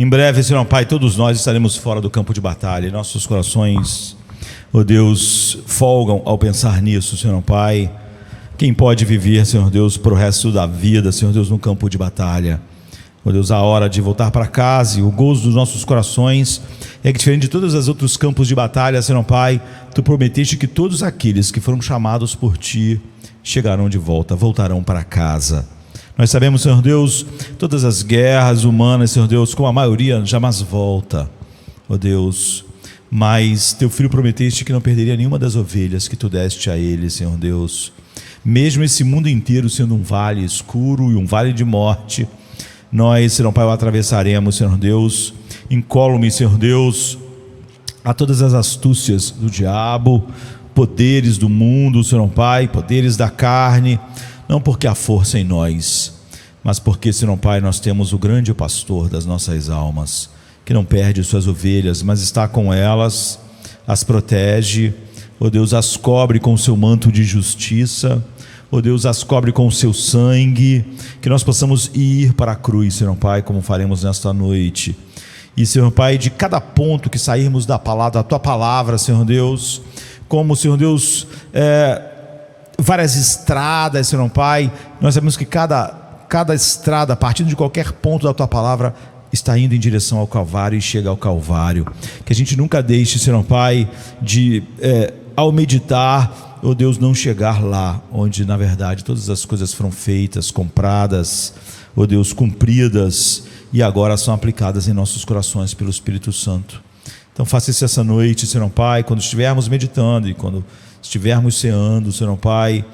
Em breve, Senhor Pai, todos nós estaremos fora do campo de batalha e nossos corações, ó Deus, folgam ao pensar nisso, Senhor Pai. Quem pode viver, Senhor Deus, para o resto da vida, Senhor Deus, no campo de batalha? Ó Deus, a hora de voltar para casa e o gozo dos nossos corações é que, diferente de todos os outros campos de batalha, Senhor Pai, Tu prometeste que todos aqueles que foram chamados por Ti chegarão de volta, voltarão para casa. Nós sabemos, Senhor Deus, todas as guerras humanas, Senhor Deus, como a maioria jamais volta, ó Deus, mas Teu Filho prometeste que não perderia nenhuma das ovelhas que Tu deste a Ele, Senhor Deus. Mesmo esse mundo inteiro sendo um vale escuro e um vale de morte, nós, Senhor Pai, o atravessaremos, Senhor Deus, incólume, Senhor Deus, a todas as astúcias do diabo, poderes do mundo, Senhor Pai, poderes da carne, não porque há força em nós, mas porque, Senhor Pai, nós temos o grande pastor das nossas almas, que não perde suas ovelhas, mas está com elas, as protege, ó Deus, as cobre com o seu manto de justiça, ó Deus, as cobre com o seu sangue, que nós possamos ir para a cruz, Senhor Pai, como faremos nesta noite. E, Senhor Pai, de cada ponto que sairmos da Tua palavra, Senhor Deus, como, Senhor Deus, várias estradas, Senhor Pai, nós sabemos que cada estrada, partindo de qualquer ponto da Tua palavra, está indo em direção ao Calvário e chega ao Calvário. Que a gente nunca deixe, Senhor Pai, de, ao meditar, ó Deus, não chegar lá, onde na verdade todas as coisas foram feitas, compradas, ó Deus, cumpridas, e agora são aplicadas em nossos corações pelo Espírito Santo. Então faça isso essa noite, Senhor Pai, quando estivermos meditando e quando estivermos ceando, Senhor Pai,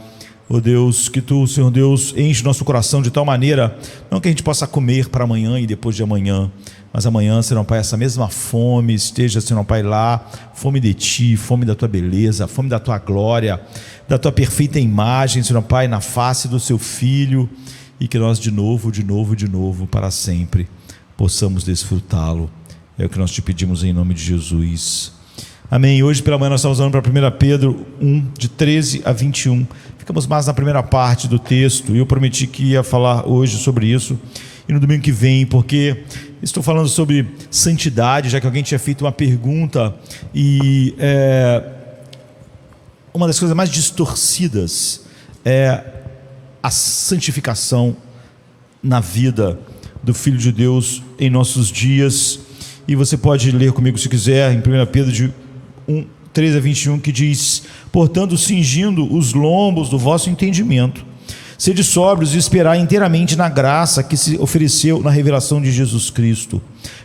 ó Deus, que Tu, Senhor Deus, enche nosso coração de tal maneira, não que a gente possa comer para amanhã e depois de amanhã, mas amanhã, Senhor Pai, essa mesma fome esteja, Senhor Pai, lá, fome de Ti, fome da Tua beleza, fome da Tua glória, da Tua perfeita imagem, Senhor Pai, na face do Seu Filho, e que nós de novo, para sempre, possamos desfrutá-lo. É o que nós Te pedimos em nome de Jesus. Amém. Hoje pela manhã nós estamos falando para 1 Pedro 1, de 13 a 21. Ficamos mais na primeira parte do texto, e eu prometi que ia falar hoje sobre isso, e no domingo que vem, porque estou falando sobre santidade, já que alguém tinha feito uma pergunta, e uma das coisas mais distorcidas é a santificação na vida do Filho de Deus em nossos dias. E você pode ler comigo se quiser, em 1 Pedro de 1, 13 a 21, que diz: portanto, cingindo os lombos do vosso entendimento, sede sóbrios e esperai inteiramente na graça que se ofereceu na revelação de Jesus Cristo,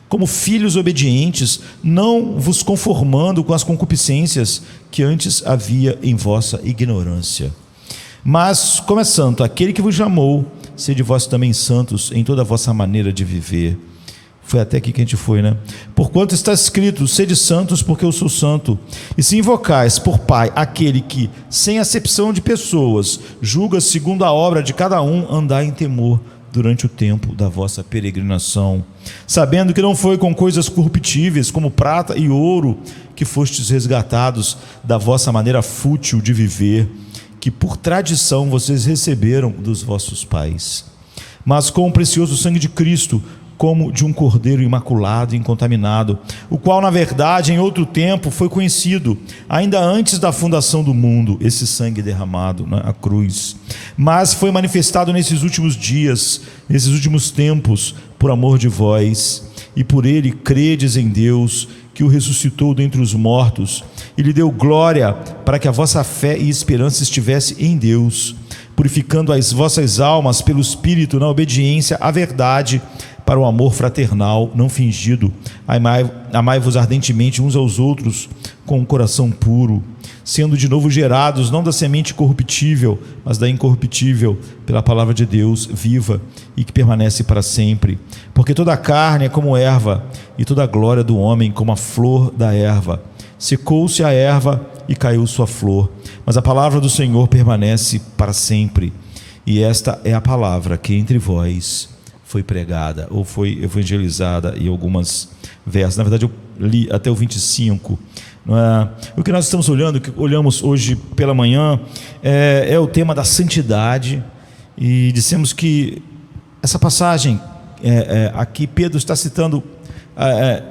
como filhos obedientes, não vos conformando com as concupiscências que antes havia em vossa ignorância. Mas, como é santo aquele que vos chamou, sede vós também santos em toda a vossa maneira de viver. Foi até aqui que a gente foi, né? Porquanto está escrito: sede santos porque eu sou santo. E se invocais por Pai aquele que, sem acepção de pessoas, julga segundo a obra de cada um, andai em temor durante o tempo da vossa peregrinação, sabendo que não foi com coisas corruptíveis como prata e ouro que fostes resgatados da vossa maneira fútil de viver, que por tradição vocês receberam dos vossos pais, mas com o precioso sangue de Cristo, como de um cordeiro imaculado e incontaminado, o qual na verdade em outro tempo foi conhecido, ainda antes da fundação do mundo, esse sangue derramado na cruz, mas foi manifestado nesses últimos dias, nesses últimos tempos, por amor de vós, e por ele credes em Deus, que o ressuscitou dentre os mortos, e lhe deu glória, para que a vossa fé e esperança estivesse em Deus, purificando as vossas almas pelo Espírito na obediência à verdade, para o amor fraternal não fingido. Amai-vos ardentemente uns aos outros com um coração puro, sendo de novo gerados, não da semente corruptível, mas da incorruptível, pela palavra de Deus viva e que permanece para sempre. Porque toda a carne é como erva, e toda a glória do homem como a flor da erva. Secou-se a erva e caiu sua flor, mas a palavra do Senhor permanece para sempre. E esta é a palavra que entre vós foi pregada, ou foi evangelizada em algumas versos. Na verdade eu li até o 25. Não é? O que nós estamos olhando, que olhamos hoje pela manhã, é o tema da santidade, e dissemos que essa passagem aqui Pedro está citando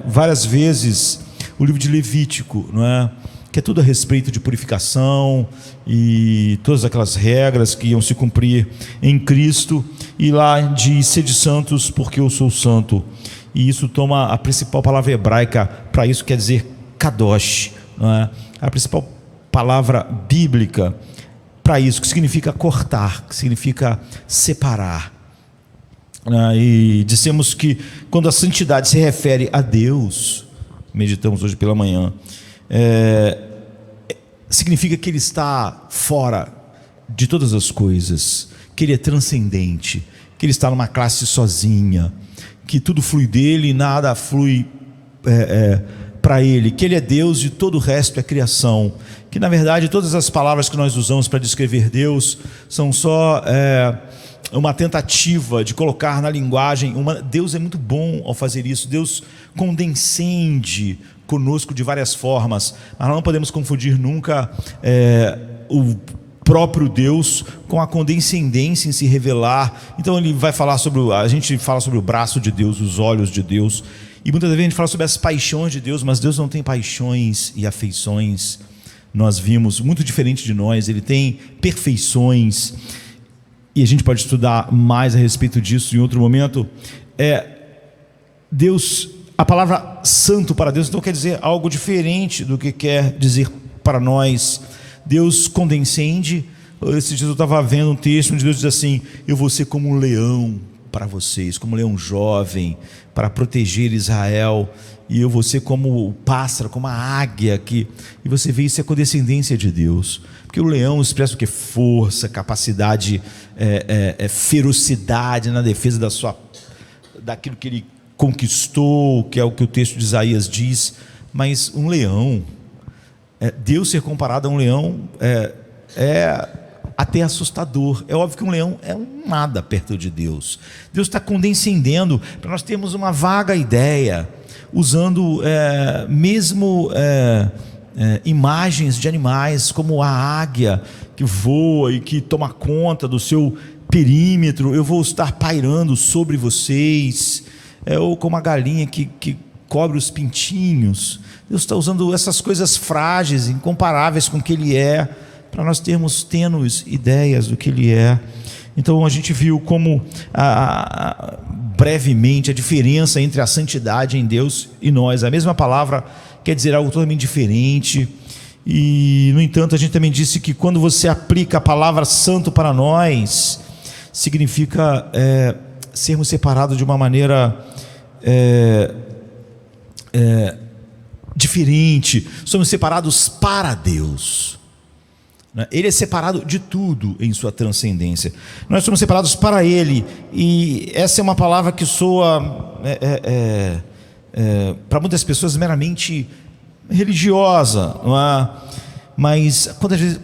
várias vezes o livro de Levítico, não é? Que é tudo a respeito de purificação e todas aquelas regras que iam se cumprir em Cristo. E lá diz: sede santos porque eu sou santo. E isso toma a principal palavra hebraica para isso, quer dizer kadosh, não é? A principal palavra bíblica para isso, que significa cortar, que significa separar. E dissemos que quando a santidade se refere a Deus, meditamos hoje pela manhã, significa que Ele está fora de todas as coisas, que Ele é transcendente, que Ele está numa classe sozinha, que tudo flui dEle e nada flui para Ele, que Ele é Deus e todo o resto é criação, que na verdade todas as palavras que nós usamos para descrever Deus são só uma tentativa de colocar na linguagem Deus é muito bom ao fazer isso. Deus condescende conosco de várias formas, mas não podemos confundir nunca o próprio Deus com a condescendência em se revelar. Então ele vai falar a gente fala sobre o braço de Deus, os olhos de Deus, e muitas vezes a gente fala sobre as paixões de Deus, mas Deus não tem paixões e afeições. Nós vimos, muito diferente de nós, Ele tem perfeições. E a gente pode estudar mais a respeito disso em outro momento. Deus, a palavra santo para Deus então quer dizer algo diferente do que quer dizer para nós. Deus condescende. Esse dia eu estava vendo um texto onde Deus diz assim: eu vou ser como um leão para vocês, como um leão jovem, para proteger Israel, e eu vou ser como o pássaro, como a águia, e você vê isso é condescendência de Deus, porque o leão expressa o que? Força, capacidade, ferocidade na defesa daquilo que ele conquistou, que é o que o texto de Isaías diz. Mas um leão, Deus ser comparado a um leão é até assustador. É óbvio que um leão é um nada perto de Deus. Deus está condescendendo para nós termos uma vaga ideia, usando mesmo imagens de animais, como a águia que voa e que toma conta do seu perímetro. Eu vou estar pairando sobre vocês, ou como a galinha que cobre os pintinhos. Deus está usando essas coisas frágeis, incomparáveis com o que Ele é, para nós termos tênues ideias do que Ele é. Então a gente viu como brevemente a diferença entre a santidade em Deus e nós. A mesma palavra quer dizer algo totalmente diferente. E no entanto a gente também disse que quando você aplica a palavra santo para nós, significa sermos separados de uma maneira diferente. Somos separados para Deus. Ele é separado de tudo em sua transcendência. Nós somos separados para Ele. E essa é uma palavra que soa para muitas pessoas meramente religiosa, não é? Mas quantas vezes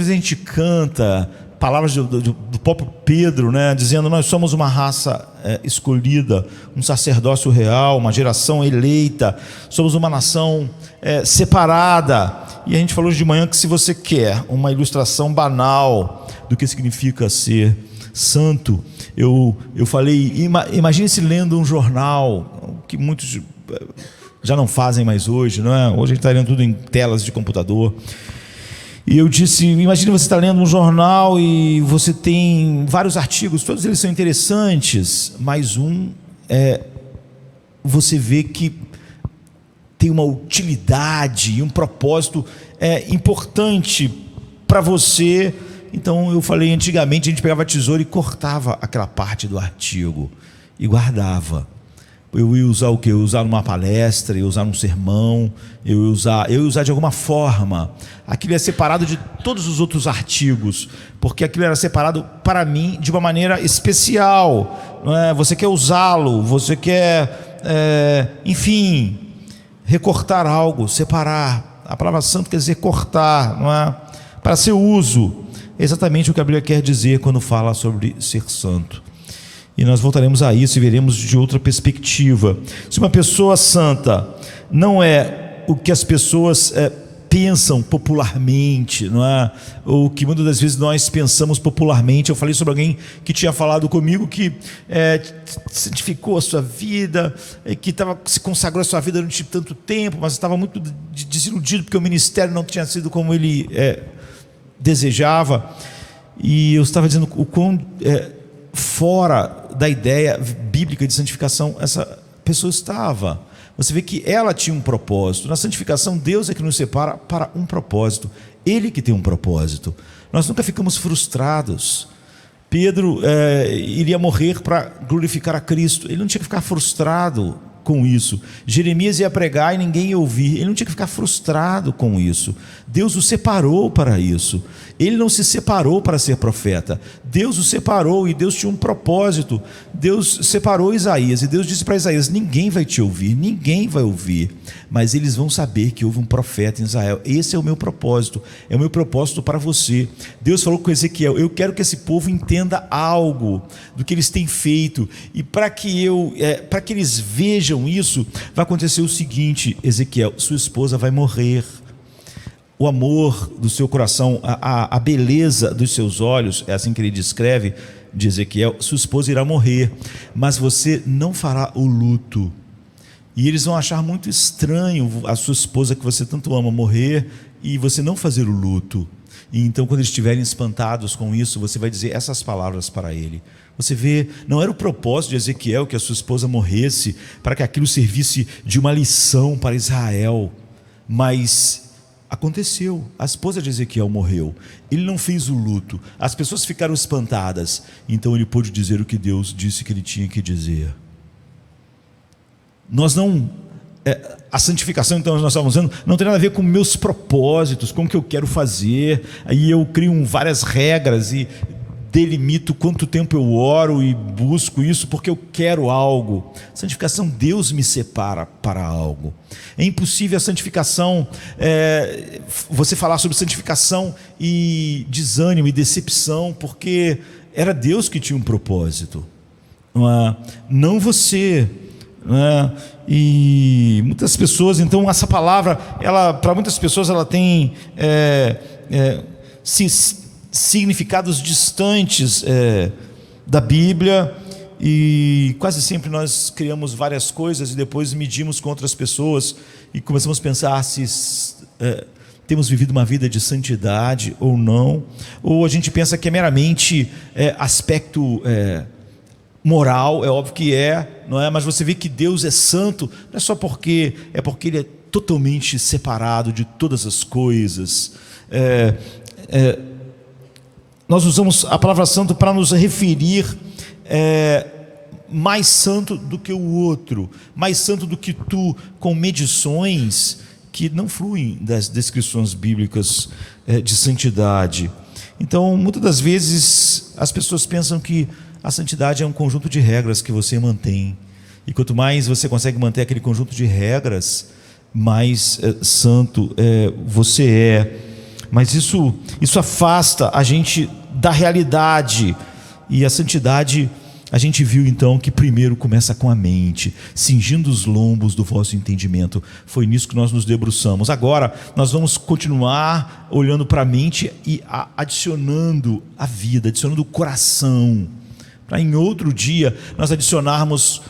a gente canta palavras do próprio Pedro, né, dizendo: nós somos uma raça escolhida, um sacerdócio real, uma geração eleita, somos uma nação separada. E a gente falou hoje de manhã que, se você quer uma ilustração banal do que significa ser santo, eu falei: imagine-se lendo um jornal, que muitos já não fazem mais hoje, não é? Hoje a gente está lendo tudo em telas de computador. E eu disse: imagine você estar lendo um jornal e você tem vários artigos, todos eles são interessantes, mas você vê que tem uma utilidade e um propósito importante para você. Então eu falei, antigamente a gente pegava a tesoura e cortava aquela parte do artigo e guardava. Eu ia usar o quê? Eu ia usar numa palestra, eu ia usar num sermão, eu ia usar de alguma forma. Aquilo é separado de todos os outros artigos, porque aquilo era separado para mim de uma maneira especial, não é? Você quer usá-lo, você quer, enfim, recortar algo, separar. A palavra santo quer dizer cortar, não é? Para seu uso. É exatamente o que a Bíblia quer dizer quando fala sobre ser santo. E nós voltaremos a isso e veremos de outra perspectiva. Se uma pessoa santa não é o que as pessoas pensam popularmente, não é? Ou que muitas das vezes nós pensamos popularmente. Eu falei sobre alguém que tinha falado comigo que santificou a sua vida, que se consagrou a sua vida durante tanto tempo, mas estava muito desiludido porque o ministério não tinha sido como ele desejava. E eu estava dizendo o quão fora da ideia bíblica de santificação essa pessoa estava. Você vê que ela tinha um propósito. Na santificação, Deus é que nos separa para um propósito. Ele que tem um propósito. Nós nunca ficamos frustrados. Pedro iria morrer para glorificar a Cristo. Ele não tinha que ficar frustrado com isso. Jeremias ia pregar e ninguém ia ouvir. Ele não tinha que ficar frustrado com isso. Deus o separou para isso. Ele não se separou para ser profeta. Deus o separou, e Deus tinha um propósito. Deus separou Isaías, e Deus disse para Isaías: ninguém vai te ouvir, ninguém vai ouvir, mas eles vão saber que houve um profeta em Israel. Esse é o meu propósito, é o meu propósito para você. Deus falou com Ezequiel: eu quero que esse povo entenda algo do que eles têm feito, e para que eles vejam isso, vai acontecer o seguinte: Ezequiel, sua esposa vai morrer. O amor do seu coração, a beleza dos seus olhos, é assim que ele descreve de Ezequiel: sua esposa irá morrer, mas você não fará o luto. E eles vão achar muito estranho a sua esposa, que você tanto ama, morrer e você não fazer o luto. E então, quando eles estiverem espantados com isso, você vai dizer essas palavras para ele. Você vê, não era o propósito de Ezequiel que a sua esposa morresse para que aquilo servisse de uma lição para Israel, mas aconteceu. A esposa de Ezequiel morreu. Ele não fez o luto. As pessoas ficaram espantadas. Então ele pôde dizer o que Deus disse que ele tinha que dizer. A santificação, então, nós estávamos dizendo, não tem nada a ver com meus propósitos, com o que eu quero fazer. Aí eu crio várias regras e delimito quanto tempo eu oro e busco isso porque eu quero algo. Santificação, Deus me separa para algo. É impossível a santificação, você falar sobre santificação e desânimo e decepção, porque era Deus que tinha um propósito, não você, não é? E muitas pessoas, então, essa palavra, para muitas pessoas, ela tem significados distantes da Bíblia, e quase sempre nós criamos várias coisas e depois medimos com outras pessoas e começamos a pensar se temos vivido uma vida de santidade ou não, ou a gente pensa que é meramente aspecto moral. É óbvio que não é? Mas você vê que Deus é santo, não é só porque Ele é totalmente separado de todas as coisas. Nós usamos a palavra santo para nos referir mais santo do que o outro, mais santo do que tu, com medições que não fluem das descrições bíblicas de santidade. Então, muitas das vezes as pessoas pensam que a santidade é um conjunto de regras que você mantém, e quanto mais você consegue manter aquele conjunto de regras, mais santo você é. Mas isso afasta a gente da realidade. E a santidade, a gente viu então que primeiro começa com a mente, cingindo os lombos do vosso entendimento. Foi nisso que nós nos debruçamos. Agora nós vamos continuar olhando para a mente e adicionando a vida, adicionando o coração, para em outro dia nós adicionarmos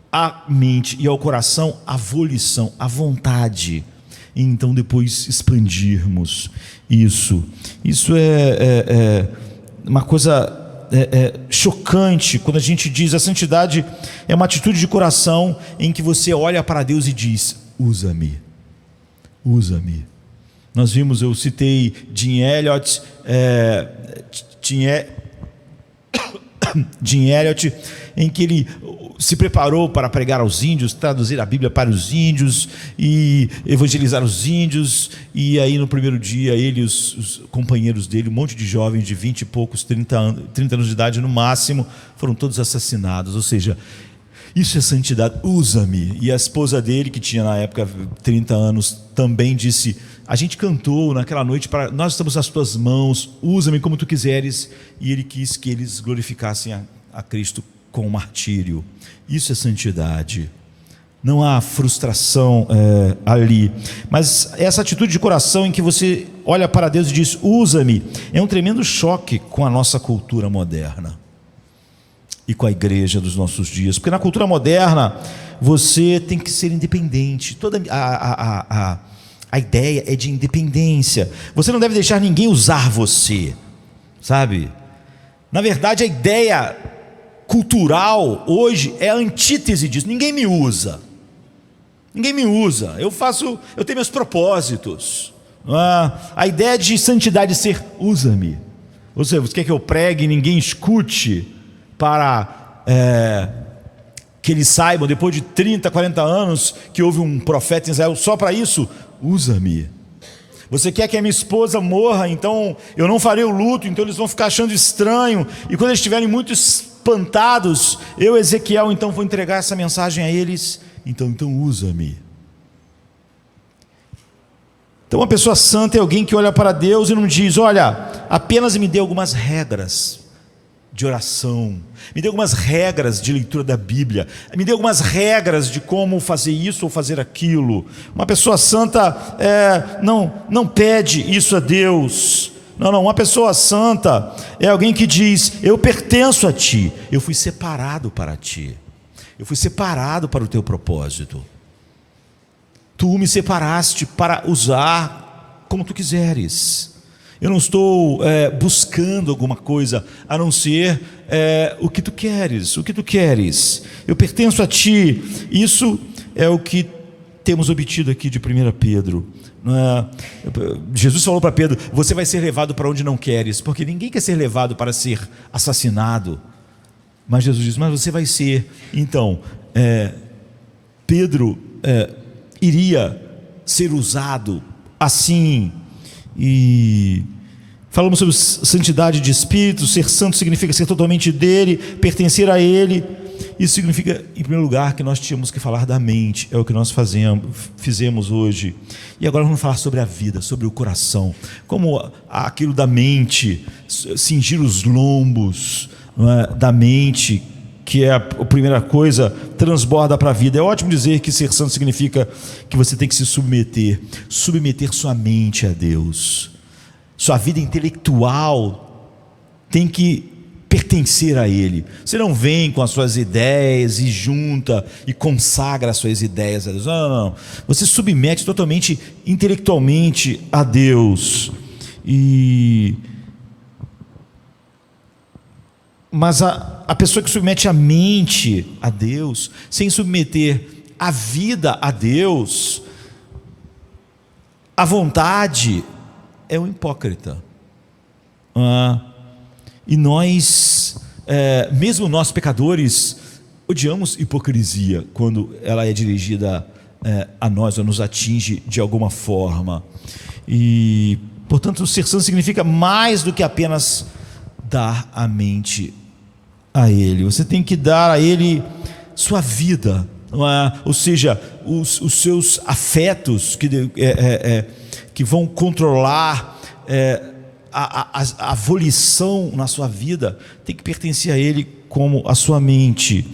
à mente e ao coração a volição, a vontade, e então depois expandirmos isso. Isso é uma coisa chocante quando a gente diz a santidade é uma atitude de coração em que você olha para Deus e diz: usa-me, usa-me. Nós vimos, eu citei Jim Elliot, em que ele se preparou para pregar aos índios, traduzir a Bíblia para os índios e evangelizar os índios. E aí no primeiro dia ele e os companheiros dele, um monte de jovens de 20 e poucos, 30 anos de idade no máximo, foram todos assassinados. Ou seja, isso é santidade, usa-me. E a esposa dele, que tinha na época 30 anos, também disse: a gente cantou naquela noite, nós estamos nas tuas mãos, usa-me como tu quiseres. E ele quis que eles glorificassem a Cristo com o martírio. Isso é santidade. não há frustração ali. Mas essa atitude de coração em que você olha para Deus e diz: usa-me, é um tremendo choque com a nossa cultura moderna e com a igreja dos nossos dias. Porque na cultura moderna você tem que ser independente. Toda a ideia é de independência. Você não deve deixar ninguém usar você, sabe? Na verdade, a ideia cultural hoje é a antítese disso. Ninguém me usa. Ninguém me usa. Eu tenho meus propósitos. A ideia de santidade é ser usa-me. Ou seja, você quer que eu pregue e ninguém escute para que eles saibam, depois de 30, 40 anos, que houve um profeta em Israel só para isso? Usa-me. Você quer que a minha esposa morra, então eu não farei o luto, então eles vão ficar achando estranho, e quando eles estiverem muito espantados, eu, Ezequiel, então vou entregar essa mensagem a eles. Então usa-me. Então uma pessoa santa é alguém que olha para Deus e não diz: olha, apenas me dê algumas regras de oração, me dê algumas regras de leitura da Bíblia, me dê algumas regras de como fazer isso ou fazer aquilo. Uma pessoa santa não pede isso a Deus. Não, uma pessoa santa é alguém que diz: eu pertenço a Ti, eu fui separado para Ti, eu fui separado para o Teu propósito. Tu me separaste para usar como Tu quiseres. Eu não estou buscando alguma coisa a não ser o que Tu queres, o que Tu queres. Eu pertenço a Ti. Isso é o que temos obtido aqui de 1 Pedro. Jesus falou para Pedro: você vai ser levado para onde não queres, porque ninguém quer ser levado para ser assassinado. Mas Jesus diz: mas você vai ser. Então, Pedro iria ser usado assim. E falamos sobre santidade de espírito. Ser santo significa ser totalmente dele, pertencer a ele. Isso significa, em primeiro lugar, que nós tínhamos que falar da mente. É o que nós fizemos hoje. E agora vamos falar sobre a vida, sobre o coração. Como aquilo da mente, cingir os lombos da mente, que é a primeira coisa, transborda para a vida. É ótimo dizer que ser santo significa que você tem que se submeter sua mente a Deus. Sua vida intelectual tem que pertencer a Ele. Você não vem com as suas ideias e junta e consagra as suas ideias a Deus. Não. Você submete totalmente intelectualmente a Deus. Mas a pessoa que submete a mente a Deus, sem submeter a vida a Deus, a vontade, é um hipócrita. E nós, mesmo nós pecadores, odiamos hipocrisia quando ela é dirigida a nós ou nos atinge de alguma forma. E, portanto, ser santo significa mais do que apenas dar a mente a Ele. Você tem que dar a Ele sua vida, ou seja, os seus afetos que vão controlar a volição na sua vida, tem que pertencer a Ele como a sua mente.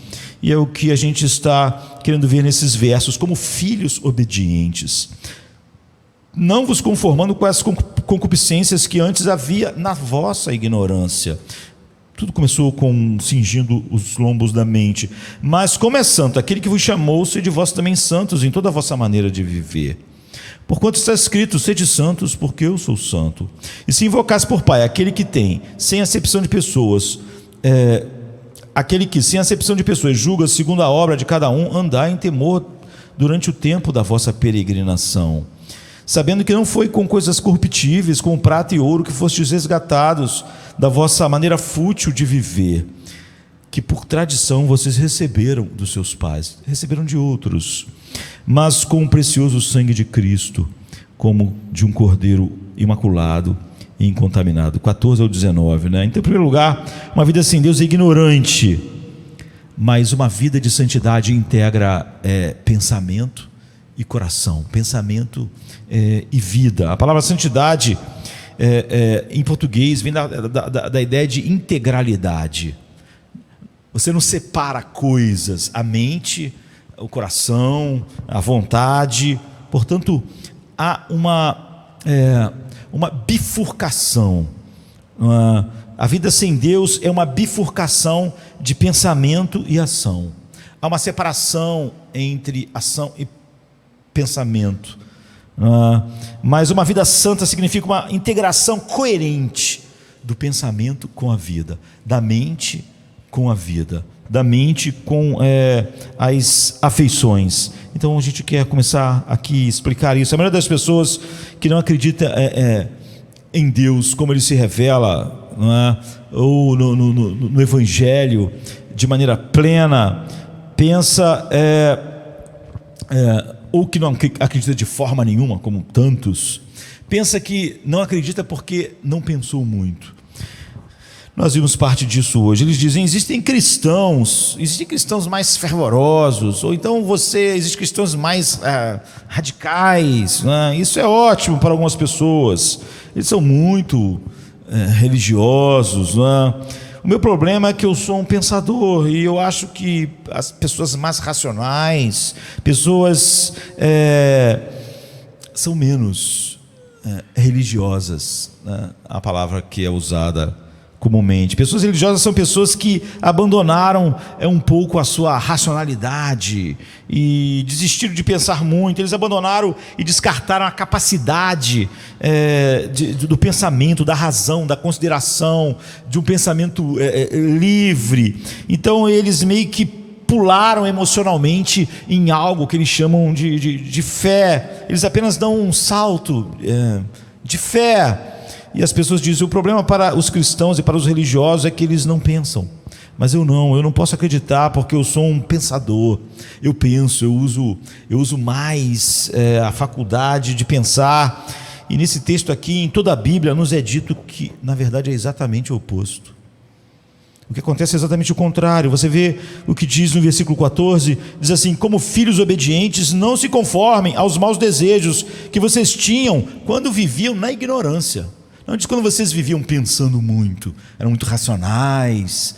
E é o que a gente está querendo ver nesses versos: como filhos obedientes, não vos conformando com as concupiscências que antes havia na vossa ignorância. Tudo começou com cingindo os lombos da mente. Mas como é santo aquele que vos chamou, sede vós também santos em toda a vossa maneira de viver. Porquanto está escrito: sede santos, porque eu sou santo. E se invocais por Pai aquele que tem, sem acepção de pessoas, julga segundo a obra de cada um, andai em temor durante o tempo da vossa peregrinação, sabendo que não foi com coisas corruptíveis, com prata e ouro, que fostes resgatados da vossa maneira fútil de viver, que por tradição vocês receberam dos seus pais, receberam de outros, mas com o precioso sangue de Cristo, como de um cordeiro imaculado e incontaminado. 14 ao 19, né? Então, em primeiro lugar, uma vida sem Deus é ignorante, mas uma vida de santidade integra pensamento e coração, pensamento e vida. A palavra santidade em português vem da ideia de integralidade. Você não separa coisas. A mente, o coração, a vontade. Portanto, há uma bifurcação. A vida sem Deus é uma bifurcação de pensamento e ação. Há uma separação entre ação e pensamento. Mas uma vida santa significa uma integração coerente do pensamento com a vida, da mente com a vida, da mente com as afeições. Então a gente quer começar aqui a explicar isso. A maioria das pessoas que não acredita em Deus como Ele se revela, ou no Evangelho de maneira plena, pensa ou que não acredita de forma nenhuma, como tantos, pensa que não acredita porque não pensou muito. Nós vimos parte disso hoje. Eles dizem: existem cristãos mais fervorosos, ou então existem cristãos mais radicais, isso é ótimo para algumas pessoas, eles são muito religiosos, O meu problema é que eu sou um pensador, e eu acho que as pessoas mais racionais, pessoas são menos religiosas, a palavra que é usada comumente. Pessoas religiosas são pessoas que abandonaram um pouco a sua racionalidade e desistiram de pensar muito. Eles abandonaram e descartaram a capacidade do pensamento, da razão, da consideração, de um pensamento livre. Então eles meio que pularam emocionalmente em algo que eles chamam de fé. Eles apenas dão um salto de fé. E as pessoas dizem: o problema para os cristãos e para os religiosos é que eles não pensam. Mas eu não posso acreditar, porque eu sou um pensador. Eu penso, eu uso mais a faculdade de pensar. E nesse texto aqui, em toda a Bíblia, nos é dito que, na verdade, é exatamente o oposto. O que acontece é exatamente o contrário. Você vê o que diz no versículo 14, diz assim: como filhos obedientes, não se conformem aos maus desejos que vocês tinham quando viviam na ignorância. Não diz quando vocês viviam pensando muito, eram muito racionais.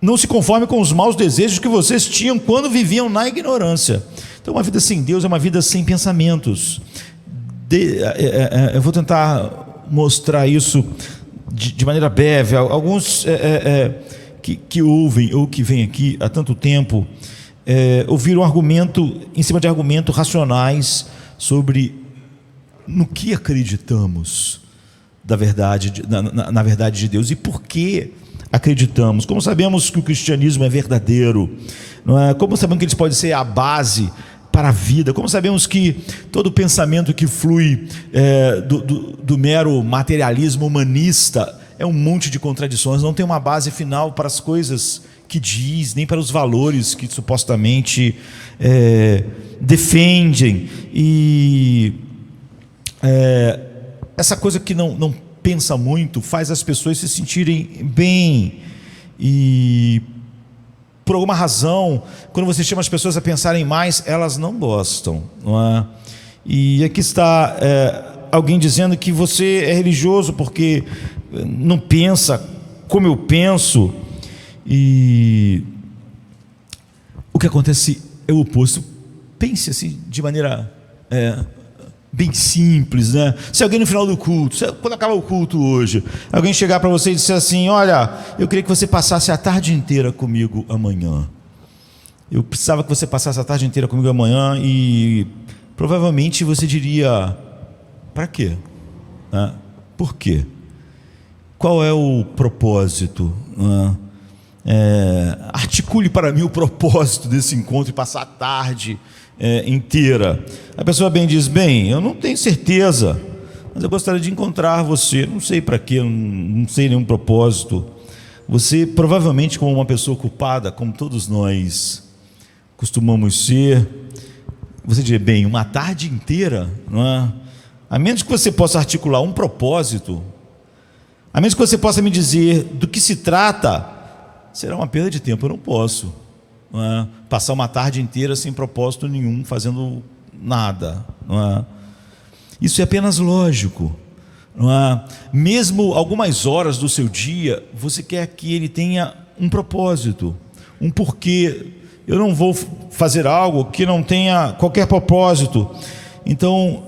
Não se conforme com os maus desejos que vocês tinham quando viviam na ignorância. Então, uma vida sem Deus é uma vida sem pensamentos. Eu vou tentar mostrar isso de maneira breve. Alguns que ouvem ou que vêm aqui há tanto tempo ouviram argumento em cima de argumentos racionais sobre no que acreditamos da verdade, na verdade de Deus, e por que acreditamos. Como sabemos que o cristianismo é verdadeiro, como sabemos que ele pode ser a base para a vida, como sabemos que todo pensamento que flui do mero materialismo humanista é um monte de contradições, não tem uma base final para as coisas que diz, nem para os valores que supostamente defendem. E essa coisa que não pensa muito faz as pessoas se sentirem bem, e por alguma razão, quando você chama as pessoas a pensarem mais, elas não gostam, E aqui está alguém dizendo que você é religioso porque não pensa como eu penso, e o que acontece é o oposto. Pense assim de maneira bem simples, Se alguém no final do culto, quando acaba o culto hoje, alguém chegar para você e disser assim: olha, eu queria que você passasse a tarde inteira comigo amanhã. Eu precisava que você passasse a tarde inteira comigo amanhã, e provavelmente você diria: para quê? Por quê? Qual é o propósito? Articule para mim o propósito desse encontro e passar a tarde inteira. A pessoa diz: bem, eu não tenho certeza, mas eu gostaria de encontrar você. Não sei para quê, não sei nenhum propósito. Você provavelmente, como uma pessoa ocupada, como todos nós costumamos ser, você diz: bem, uma tarde inteira, a menos que você possa articular um propósito, a menos que você possa me dizer do que se trata, será uma perda de tempo. Eu não posso passar uma tarde inteira sem propósito nenhum, fazendo nada. Isso é apenas lógico. Mesmo algumas horas do seu dia, você quer que ele tenha um propósito, um porquê. Eu não vou fazer algo que não tenha qualquer propósito. Então,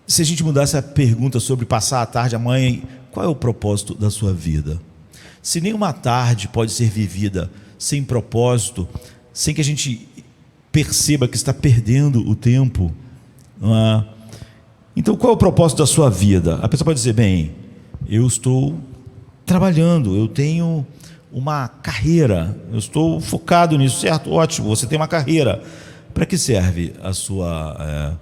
se a gente mudasse a pergunta sobre passar a tarde amanhã, qual é o propósito da sua vida? Se nenhuma tarde pode ser vivida sem propósito, sem que a gente perceba que está perdendo o tempo, não é? Então, qual é o propósito da sua vida? A pessoa pode dizer, bem, eu estou trabalhando, eu tenho uma carreira, eu estou focado nisso, certo? Ótimo, você tem uma carreira. Para que serve a sua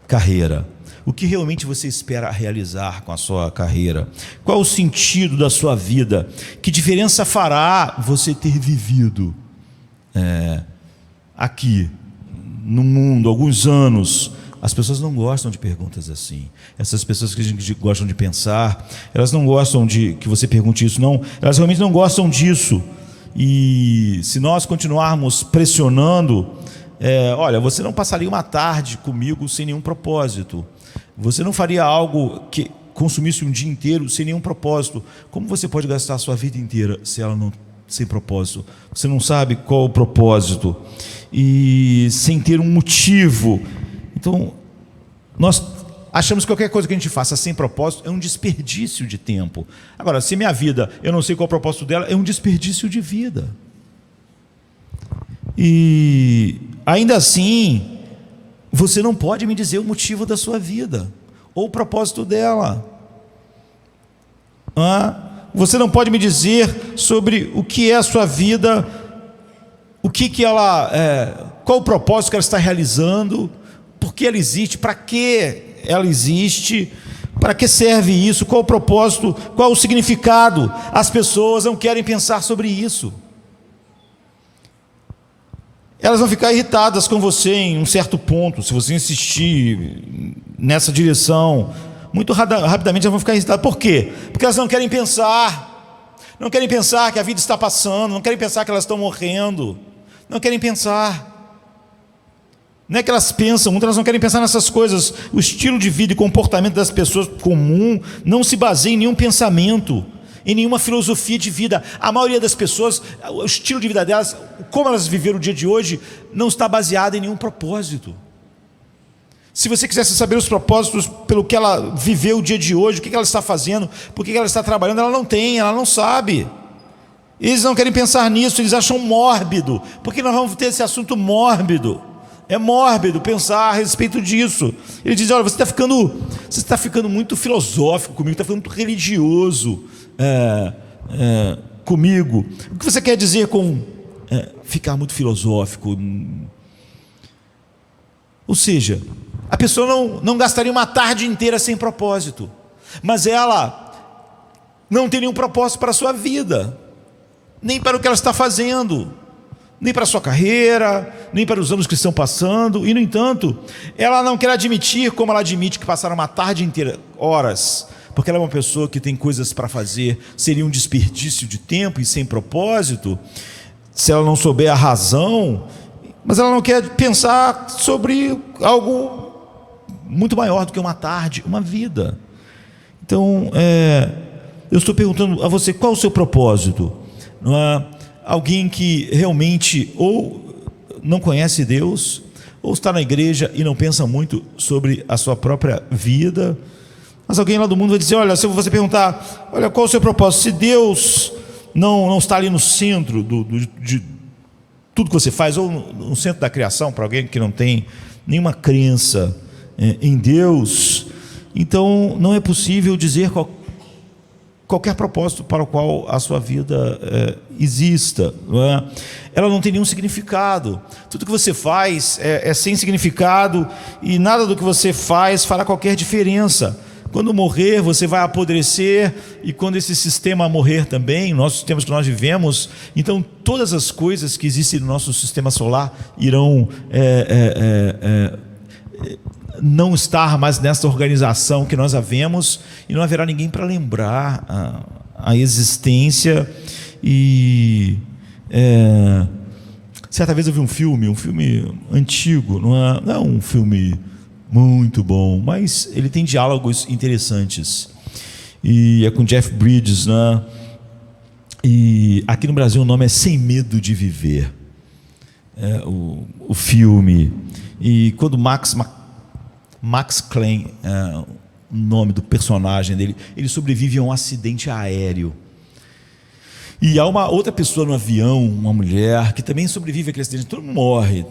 carreira? O que realmente você espera realizar com a sua carreira? Qual é o sentido da sua vida? Que diferença fará você ter vivido aqui no mundo alguns anos? As pessoas não gostam de perguntas assim. Essas pessoas que gostam de pensar, elas não gostam de que você pergunte isso, não. Elas realmente não gostam disso. E se nós continuarmos pressionando, olha, você não passaria uma tarde comigo sem nenhum propósito. Você não faria algo que consumisse um dia inteiro sem nenhum propósito. Como você pode gastar a sua vida inteira se ela não sem propósito? Você não sabe qual o propósito e sem ter um motivo. Então, nós achamos que qualquer coisa que a gente faça sem propósito é um desperdício de tempo. Agora, se minha vida, eu não sei qual é o propósito dela, é um desperdício de vida. E ainda assim, você não pode me dizer o motivo da sua vida ou o propósito dela. Você não pode me dizer sobre o que é a sua vida, o que ela qual o propósito que ela está realizando, por que ela existe, para que ela existe, para que serve isso, qual o propósito, qual o significado. As pessoas não querem pensar sobre isso. Elas vão ficar irritadas com você em um certo ponto, se você insistir nessa direção. Muito rapidamente elas vão ficar irritadas. Por quê? Porque elas não querem pensar. Não querem pensar que a vida está passando, não querem pensar que elas estão morrendo. Não querem pensar. Não é que elas pensam muito, elas não querem pensar nessas coisas. O estilo de vida e comportamento das pessoas comum não se baseia em nenhum pensamento, em nenhuma filosofia de vida. A maioria das pessoas, o estilo de vida delas, como elas viveram o dia de hoje, não está baseado em nenhum propósito. Se você quisesse saber os propósitos pelo que ela viveu o dia de hoje, o que ela está fazendo, por que ela está trabalhando, ela não tem, ela não sabe. Eles não querem pensar nisso, eles acham mórbido. Porque nós vamos ter esse assunto mórbido. É mórbido pensar a respeito disso. Ele diz, olha, você está ficando muito filosófico comigo, está ficando muito religioso comigo. O que você quer dizer com ficar muito filosófico? Ou seja, a pessoa não gastaria uma tarde inteira sem propósito, mas ela não tem nenhum propósito para a sua vida, nem para o que ela está fazendo, nem para a sua carreira, nem para os anos que estão passando. E, no entanto, ela não quer admitir, como ela admite que passaram uma tarde inteira, horas, porque ela é uma pessoa que tem coisas para fazer, seria um desperdício de tempo e sem propósito, se ela não souber a razão. Mas ela não quer pensar sobre algo muito maior do que uma tarde, uma vida. Então, eu estou perguntando a você, qual o seu propósito? Não é? Alguém que realmente ou não conhece Deus, ou está na igreja e não pensa muito sobre a sua própria vida. Mas alguém lá do mundo vai dizer, olha, se você perguntar, olha, qual o seu propósito? Se Deus não está ali no centro de tudo que você faz, ou no centro da criação, para alguém que não tem nenhuma crença em Deus, então não é possível dizer qualquer propósito para o qual a sua vida exista, não é? Ela não tem nenhum significado. Tudo que você faz é sem significado, e nada do que você faz fará qualquer diferença. Quando morrer, você vai apodrecer, e quando esse sistema morrer também, nossos sistemas que nós vivemos, então todas as coisas que existem no nosso sistema solar irão não estar mais nessa organização que nós havemos, e não haverá ninguém para lembrar a existência. E certa vez eu vi um filme antigo, não é um filme muito bom, mas ele tem diálogos interessantes, e é com Jeff Bridges, né? E aqui no Brasil o nome é Sem Medo de Viver, o filme. E quando Max Klein, o nome do personagem dele, ele sobrevive a um acidente aéreo. E há uma outra pessoa no avião, uma mulher, que também sobrevive àquele acidente, todo mundo morre.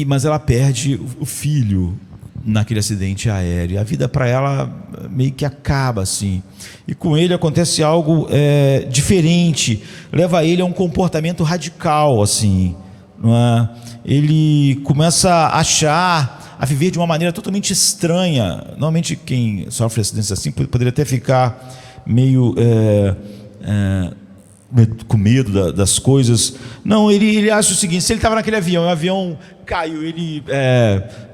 Mas ela perde o filho naquele acidente aéreo. A vida para ela meio que acaba assim. E com ele acontece algo diferente, leva ele a um comportamento radical assim, não é? Ele começa a viver de uma maneira totalmente estranha. Normalmente quem sofre acidentes assim poderia até ficar meio com medo das coisas. Não, ele acha o seguinte: se ele estava naquele avião, o avião caiu, ele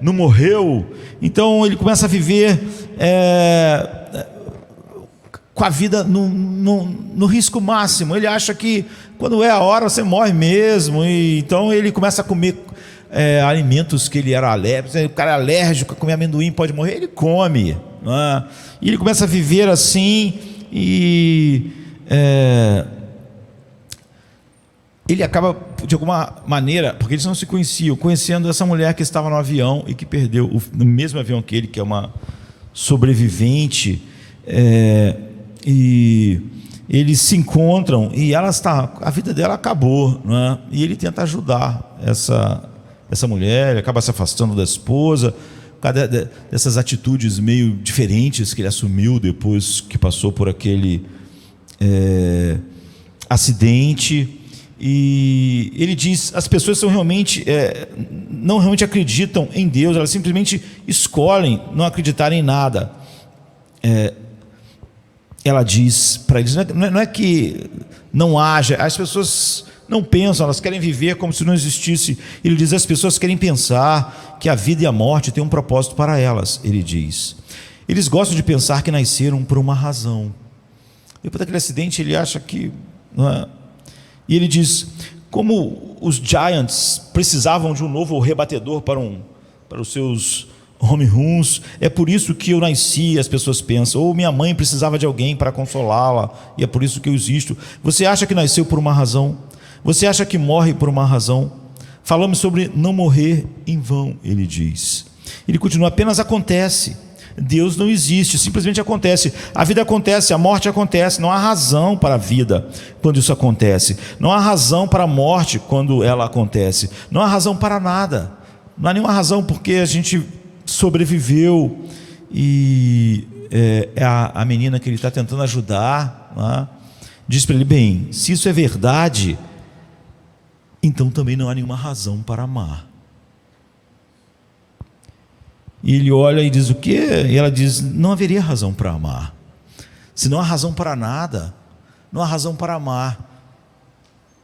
não morreu, então ele começa a viver com a vida no risco máximo. Ele acha que quando é a hora você morre mesmo, e então ele começa a comer alimentos que ele era alérgico. O cara é alérgico a comer amendoim, pode morrer, ele come, não é? E ele começa a viver assim, e ele acaba, de alguma maneira, porque eles não se conheciam, conhecendo essa mulher que estava no avião e que perdeu, no mesmo avião que ele, que é uma sobrevivente, e eles se encontram, e a vida dela acabou, não é? E ele tenta ajudar essa mulher, ele acaba se afastando da esposa, por causa dessas atitudes meio diferentes que ele assumiu depois que passou por aquele acidente. E ele diz: as pessoas são não realmente acreditam em Deus, elas simplesmente escolhem não acreditar em nada. Ela diz para eles: não é que não haja, as pessoas não pensam, elas querem viver como se não existisse. Ele diz: as pessoas querem pensar que a vida e a morte têm um propósito para elas. Ele diz: eles gostam de pensar que nasceram por uma razão. Depois daquele acidente ele acha que não é. E ele diz: como os Giants precisavam de um novo rebatedor para os seus home runs, é por isso que eu nasci, as pessoas pensam. Ou minha mãe precisava de alguém para consolá-la, e é por isso que eu existo. Você acha que nasceu por uma razão? Você acha que morre por uma razão? Falamos sobre não morrer em vão, ele diz. Ele continua: apenas acontece. Deus não existe, simplesmente acontece. A vida acontece, a morte acontece. Não há razão para a vida quando isso acontece. Não há razão para a morte quando ela acontece. Não há razão para nada. Não há nenhuma razão porque a gente sobreviveu. E a menina que ele está tentando ajudar, né, diz para ele: bem, se isso é verdade, então também não há nenhuma razão para amar. E ele olha e diz: o quê? E ela diz: não haveria razão para amar. Se não há razão para nada, não há razão para amar.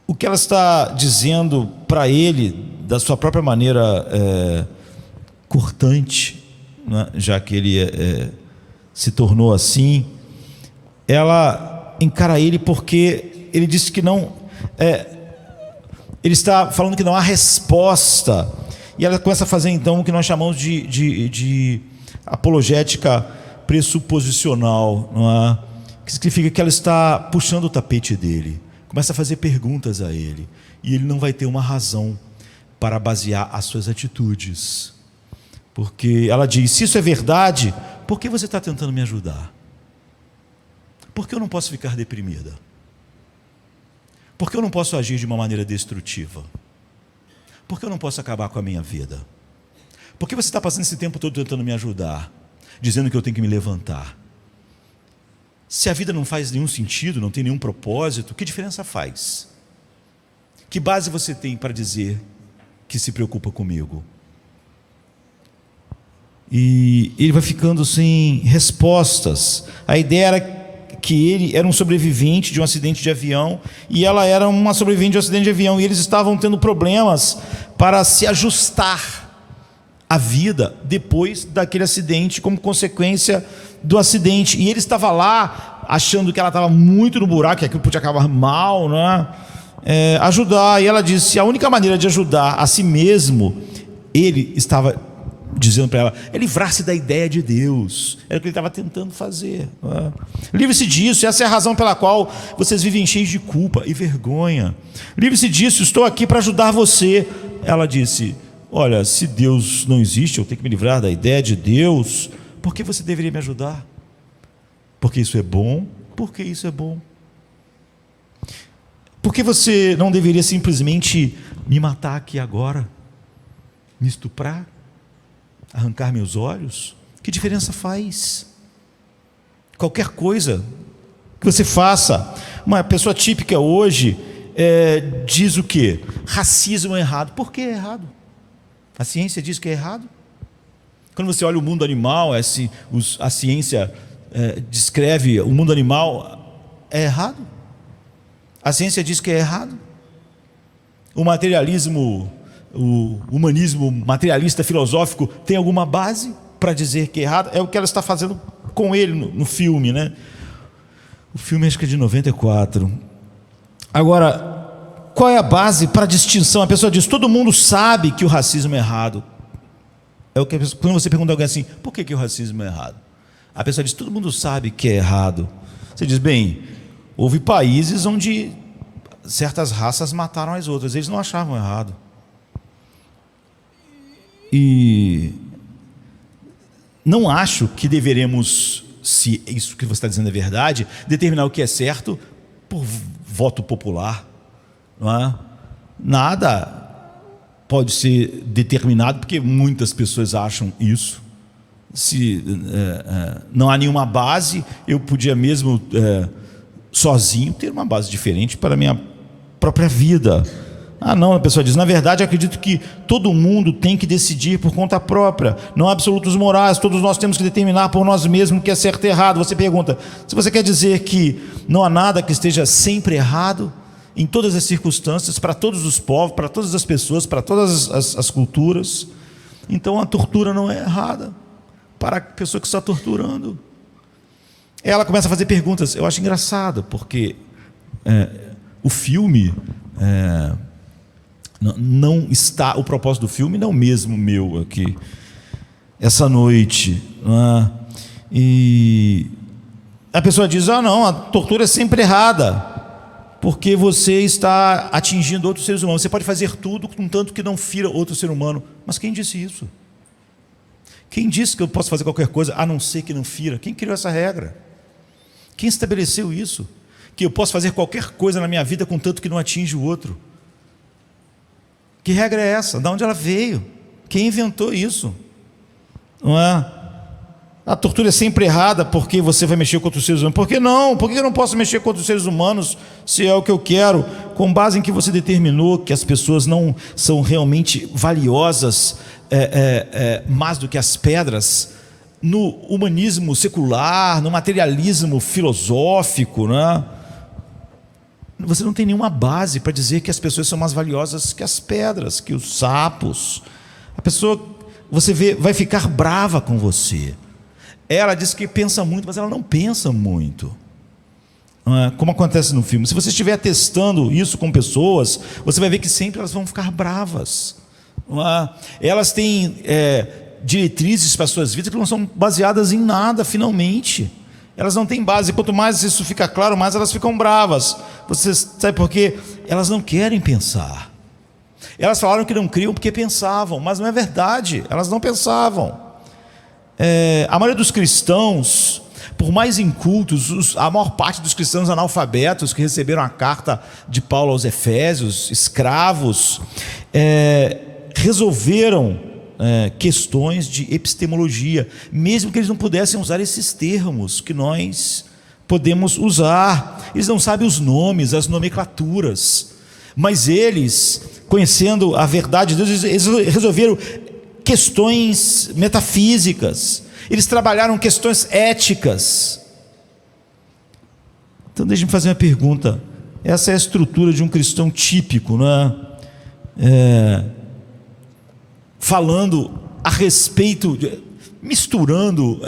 O que ela está dizendo para ele, da sua própria maneira cortante, né, já que ele se tornou assim, ela encara ele porque ele disse que não. Ele está falando que não há resposta. E ela começa a fazer então o que nós chamamos de apologética pressuposicional, não é? Que significa que ela está puxando o tapete dele, começa a fazer perguntas a ele, e ele não vai ter uma razão para basear as suas atitudes, porque ela diz: se isso é verdade, por que você está tentando me ajudar? Por que eu não posso ficar deprimida? Por que eu não posso agir de uma maneira destrutiva? Por que eu não posso acabar com a minha vida? Por que você está passando esse tempo todo tentando me ajudar, dizendo que eu tenho que me levantar? Se a vida não faz nenhum sentido, não tem nenhum propósito, que diferença faz? Que base você tem para dizer que se preocupa comigo? E ele vai ficando sem respostas. A ideia era que ele era um sobrevivente de um acidente de avião e ela era uma sobrevivente de um acidente de avião, e eles estavam tendo problemas para se ajustar à vida depois daquele acidente, como consequência do acidente. E ele estava lá achando que ela estava muito no buraco, que aquilo podia acabar mal, né? Ajudar. E ela disse: a única maneira de ajudar a si mesmo, ele estava dizendo para ela, é livrar-se da ideia de Deus. Era o que ele estava tentando fazer. Livre-se disso, essa é a razão pela qual vocês vivem cheios de culpa e vergonha. Livre-se disso, estou aqui para ajudar você. Ela disse, olha, se Deus não existe, eu tenho que me livrar da ideia de Deus, por que você deveria me ajudar? Porque isso é bom? Por que isso é bom? Por que você não deveria simplesmente me matar aqui agora? Me estuprar? Arrancar meus olhos? Que diferença faz? Qualquer coisa que você faça. Uma pessoa típica hoje diz o quê? Racismo é errado. Por que é errado? A ciência diz que é errado. Quando você olha o mundo animal, a ciência descreve o mundo animal, é errado. A ciência diz que é errado. O materialismo, o humanismo materialista filosófico tem alguma base para dizer que é errado? É o que ela está fazendo com ele no filme, né? O filme acho que é de 94. Agora, qual é a base para a distinção? A pessoa diz, todo mundo sabe que o racismo é errado. Quando você pergunta a alguém assim, por que o racismo é errado? A pessoa diz, todo mundo sabe que é errado. Você diz, bem, houve países onde certas raças mataram as outras, eles não achavam errado. E não acho que deveremos, se isso que você está dizendo é verdade, determinar o que é certo por voto popular. Não é? Nada pode ser determinado porque muitas pessoas acham isso. Se não há nenhuma base, eu podia mesmo sozinho ter uma base diferente para a minha própria vida. Não, a pessoa diz, na verdade acredito que todo mundo tem que decidir por conta própria, não há absolutos morais, todos nós temos que determinar por nós mesmos o que é certo e errado. Você pergunta, se você quer dizer que não há nada que esteja sempre errado, em todas as circunstâncias, para todos os povos, para todas as pessoas, para todas as culturas, então a tortura não é errada para a pessoa que está torturando. Ela começa a fazer perguntas. Eu acho engraçado, porque o filme não está, o propósito do filme não é o mesmo meu aqui essa noite, e a pessoa diz, não, a tortura é sempre errada porque você está atingindo outros seres humanos. Você pode fazer tudo contanto que não fira outro ser humano. Mas quem disse isso? Quem disse que eu posso fazer qualquer coisa a não ser que não fira? Quem criou essa regra? Quem estabeleceu isso? Que eu posso fazer qualquer coisa na minha vida contanto que não atinge o outro? Que regra é essa? De onde ela veio? Quem inventou isso? Não é? A tortura é sempre errada porque você vai mexer com outros seres humanos. Por que não? Por que eu não posso mexer com outros seres humanos se é o que eu quero? Com base em que você determinou que as pessoas não são realmente valiosas mais do que as pedras, no humanismo secular, no materialismo filosófico, né? Você não tem nenhuma base para dizer que as pessoas são mais valiosas que as pedras, que os sapos. A pessoa, você vê, vai ficar brava com você. Ela diz que pensa muito, mas ela não pensa muito. Como acontece no filme. Se você estiver testando isso com pessoas, você vai ver que sempre elas vão ficar bravas. Elas têm diretrizes para as suas vidas que não são baseadas em nada, finalmente. Elas não têm base. Quanto mais isso fica claro, mais elas ficam bravas. Você sabe por quê? Elas não querem pensar. Elas falaram que não criam porque pensavam, mas não é verdade. Elas não pensavam. A maioria dos cristãos, por mais incultos, a maior parte dos cristãos analfabetos que receberam a carta de Paulo aos Efésios, escravos, resolveram questões de epistemologia, mesmo que eles não pudessem usar esses termos que nós podemos usar. Eles não sabem os nomes, as nomenclaturas, mas eles, conhecendo a verdade de Deus, eles resolveram questões metafísicas, eles trabalharam questões éticas. Então deixe-me fazer uma pergunta. Essa é a estrutura de um cristão típico, não é? Falando a respeito, misturando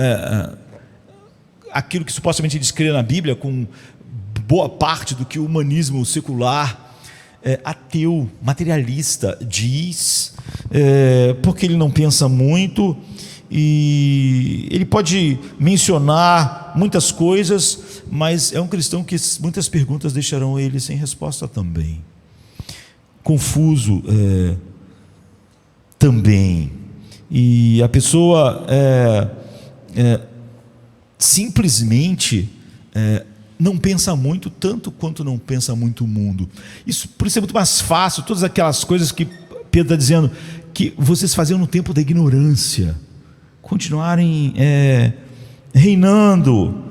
aquilo que supostamente diz crer na Bíblia com boa parte do que o humanismo secular ateu, materialista diz. porque ele não pensa muito, e ele pode mencionar muitas coisas, mas é um cristão que muitas perguntas deixarão ele sem resposta também, confuso também, e a pessoa simplesmente não pensa muito, tanto quanto não pensa muito o mundo. Por isso é muito mais fácil, todas aquelas coisas que Pedro está dizendo, que vocês faziam no tempo da ignorância, continuarem reinando.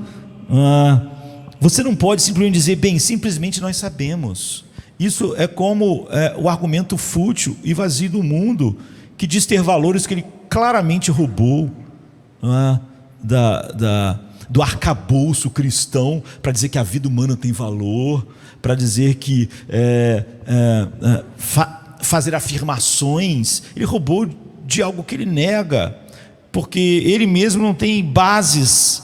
Você não pode simplesmente dizer, bem, simplesmente nós sabemos. Isso é como o argumento fútil e vazio do mundo, que diz ter valores que ele claramente roubou do arcabouço cristão, para dizer que a vida humana tem valor, para dizer que fazer afirmações. Ele roubou de algo que ele nega, porque ele mesmo não tem bases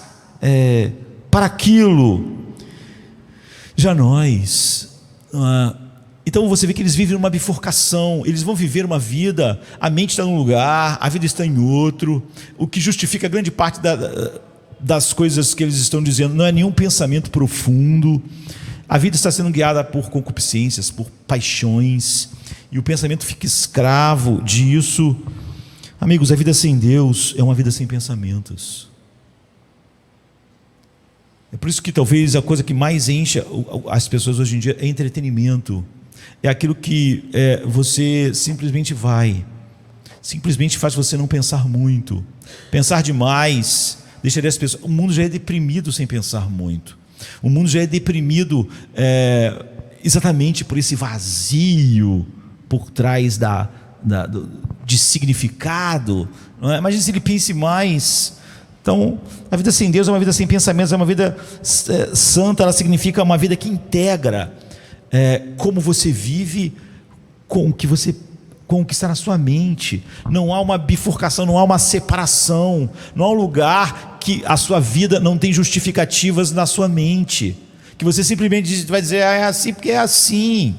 para aquilo. Já nós, então você vê que eles vivem uma bifurcação, eles vão viver uma vida, a mente está num lugar, a vida está em outro, o que justifica grande parte das coisas que eles estão dizendo, não é nenhum pensamento profundo. A vida está sendo guiada por concupiscências, por paixões, e o pensamento fica escravo disso. Amigos, a vida sem Deus é uma vida sem pensamentos. É por isso que talvez a coisa que mais encha as pessoas hoje em dia é entretenimento. É aquilo que você simplesmente simplesmente faz você não pensar muito. Pensar demais deixaria as pessoas. O mundo já é deprimido sem pensar muito. O mundo já é deprimido exatamente por esse vazio por trás de significado. Não é? Imagina se ele pense mais. Então, a vida sem Deus é uma vida sem pensamentos, é uma vida santa. Ela significa uma vida que integra como você vive com o que está na sua mente. Não há uma bifurcação, não há uma separação, não há um lugar que a sua vida não tem justificativas na sua mente, que você simplesmente vai dizer, é assim porque é assim.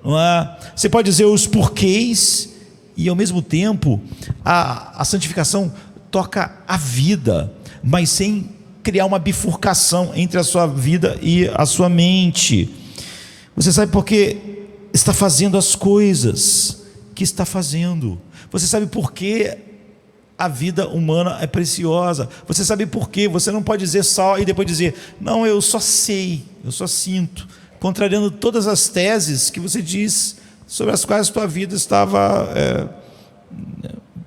Não é? Você pode dizer os porquês, e ao mesmo tempo a santificação toca a vida, mas sem criar uma bifurcação entre a sua vida e a sua mente. Você sabe por que está fazendo as coisas que está fazendo. Você sabe por que a vida humana é preciosa. Você sabe por quê. Você não pode dizer só e depois dizer, não, eu só sei, eu só sinto, contrariando todas as teses que você diz sobre as quais a sua vida estava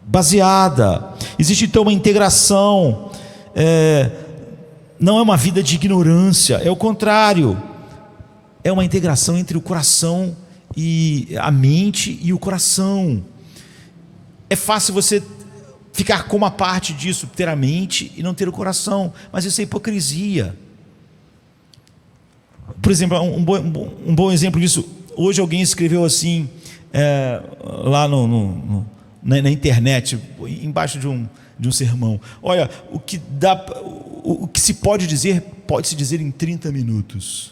baseada. Existe então uma integração, não é uma vida de ignorância, é o contrário, é uma integração entre o coração e a mente e o coração. É fácil você ficar com uma parte disso, ter a mente e não ter o coração, mas isso é hipocrisia. Por exemplo, um bom exemplo disso, hoje alguém escreveu assim, lá na internet, embaixo de um sermão, olha, o que se pode dizer, pode-se dizer em 30 minutos.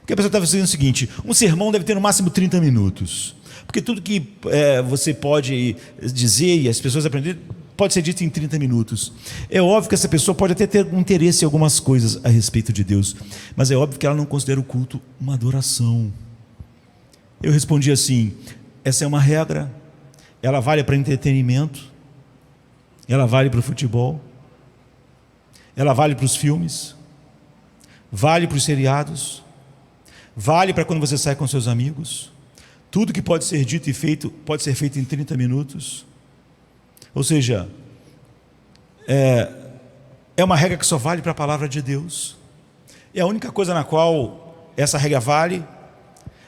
Porque a pessoa estava dizendo o seguinte, um sermão deve ter no máximo 30 minutos, porque tudo que você pode dizer e as pessoas aprenderem, pode ser dito em 30 minutos. É óbvio que essa pessoa pode até ter um interesse em algumas coisas a respeito de Deus, mas é óbvio que ela não considera o culto uma adoração. Eu respondi assim, essa é uma regra, ela vale para entretenimento, ela vale para o futebol, ela vale para os filmes, vale para os seriados, vale para quando você sai com seus amigos. Tudo que pode ser dito e feito, pode ser feito em 30 minutos. Ou seja, é uma regra que só vale para a palavra de Deus. É a única coisa na qual essa regra vale.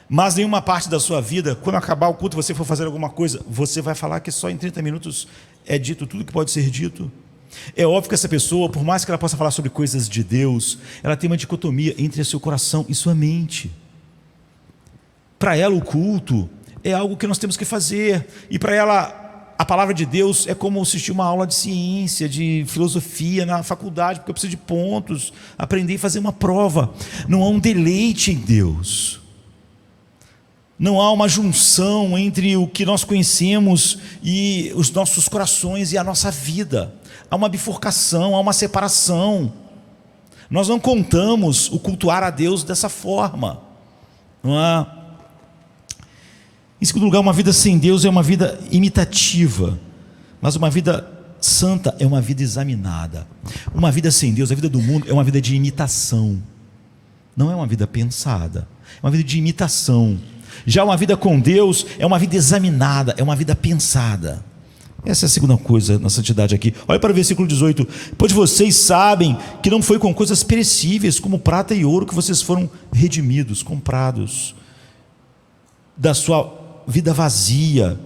Mas nenhuma parte da sua vida, quando acabar o culto, você for fazer alguma coisa, você vai falar que só em 30 minutos é dito tudo que pode ser dito. É óbvio que essa pessoa, por mais que ela possa falar sobre coisas de Deus, ela tem uma dicotomia entre seu coração e sua mente. Para ela o culto é algo que nós temos que fazer, e para ela a palavra de Deus é como assistir uma aula de ciência, de filosofia na faculdade, porque eu preciso de pontos, aprender e fazer uma prova. Não há um deleite em Deus. Não há uma junção entre o que nós conhecemos e os nossos corações e a nossa vida. Há uma bifurcação, há uma separação. Nós não contamos o cultuar a Deus dessa forma. Não há. Em segundo lugar, uma vida sem Deus é uma vida imitativa, mas uma vida santa é uma vida examinada. Uma vida sem Deus, a vida do mundo, é uma vida de imitação, não é uma vida pensada, é uma vida de imitação. Já uma vida com Deus é uma vida examinada, é uma vida pensada. Essa é a segunda coisa na santidade aqui. Olha para o versículo 18: pois vocês sabem que não foi com coisas perecíveis como prata e ouro que vocês foram redimidos, comprados da sua vida vazia,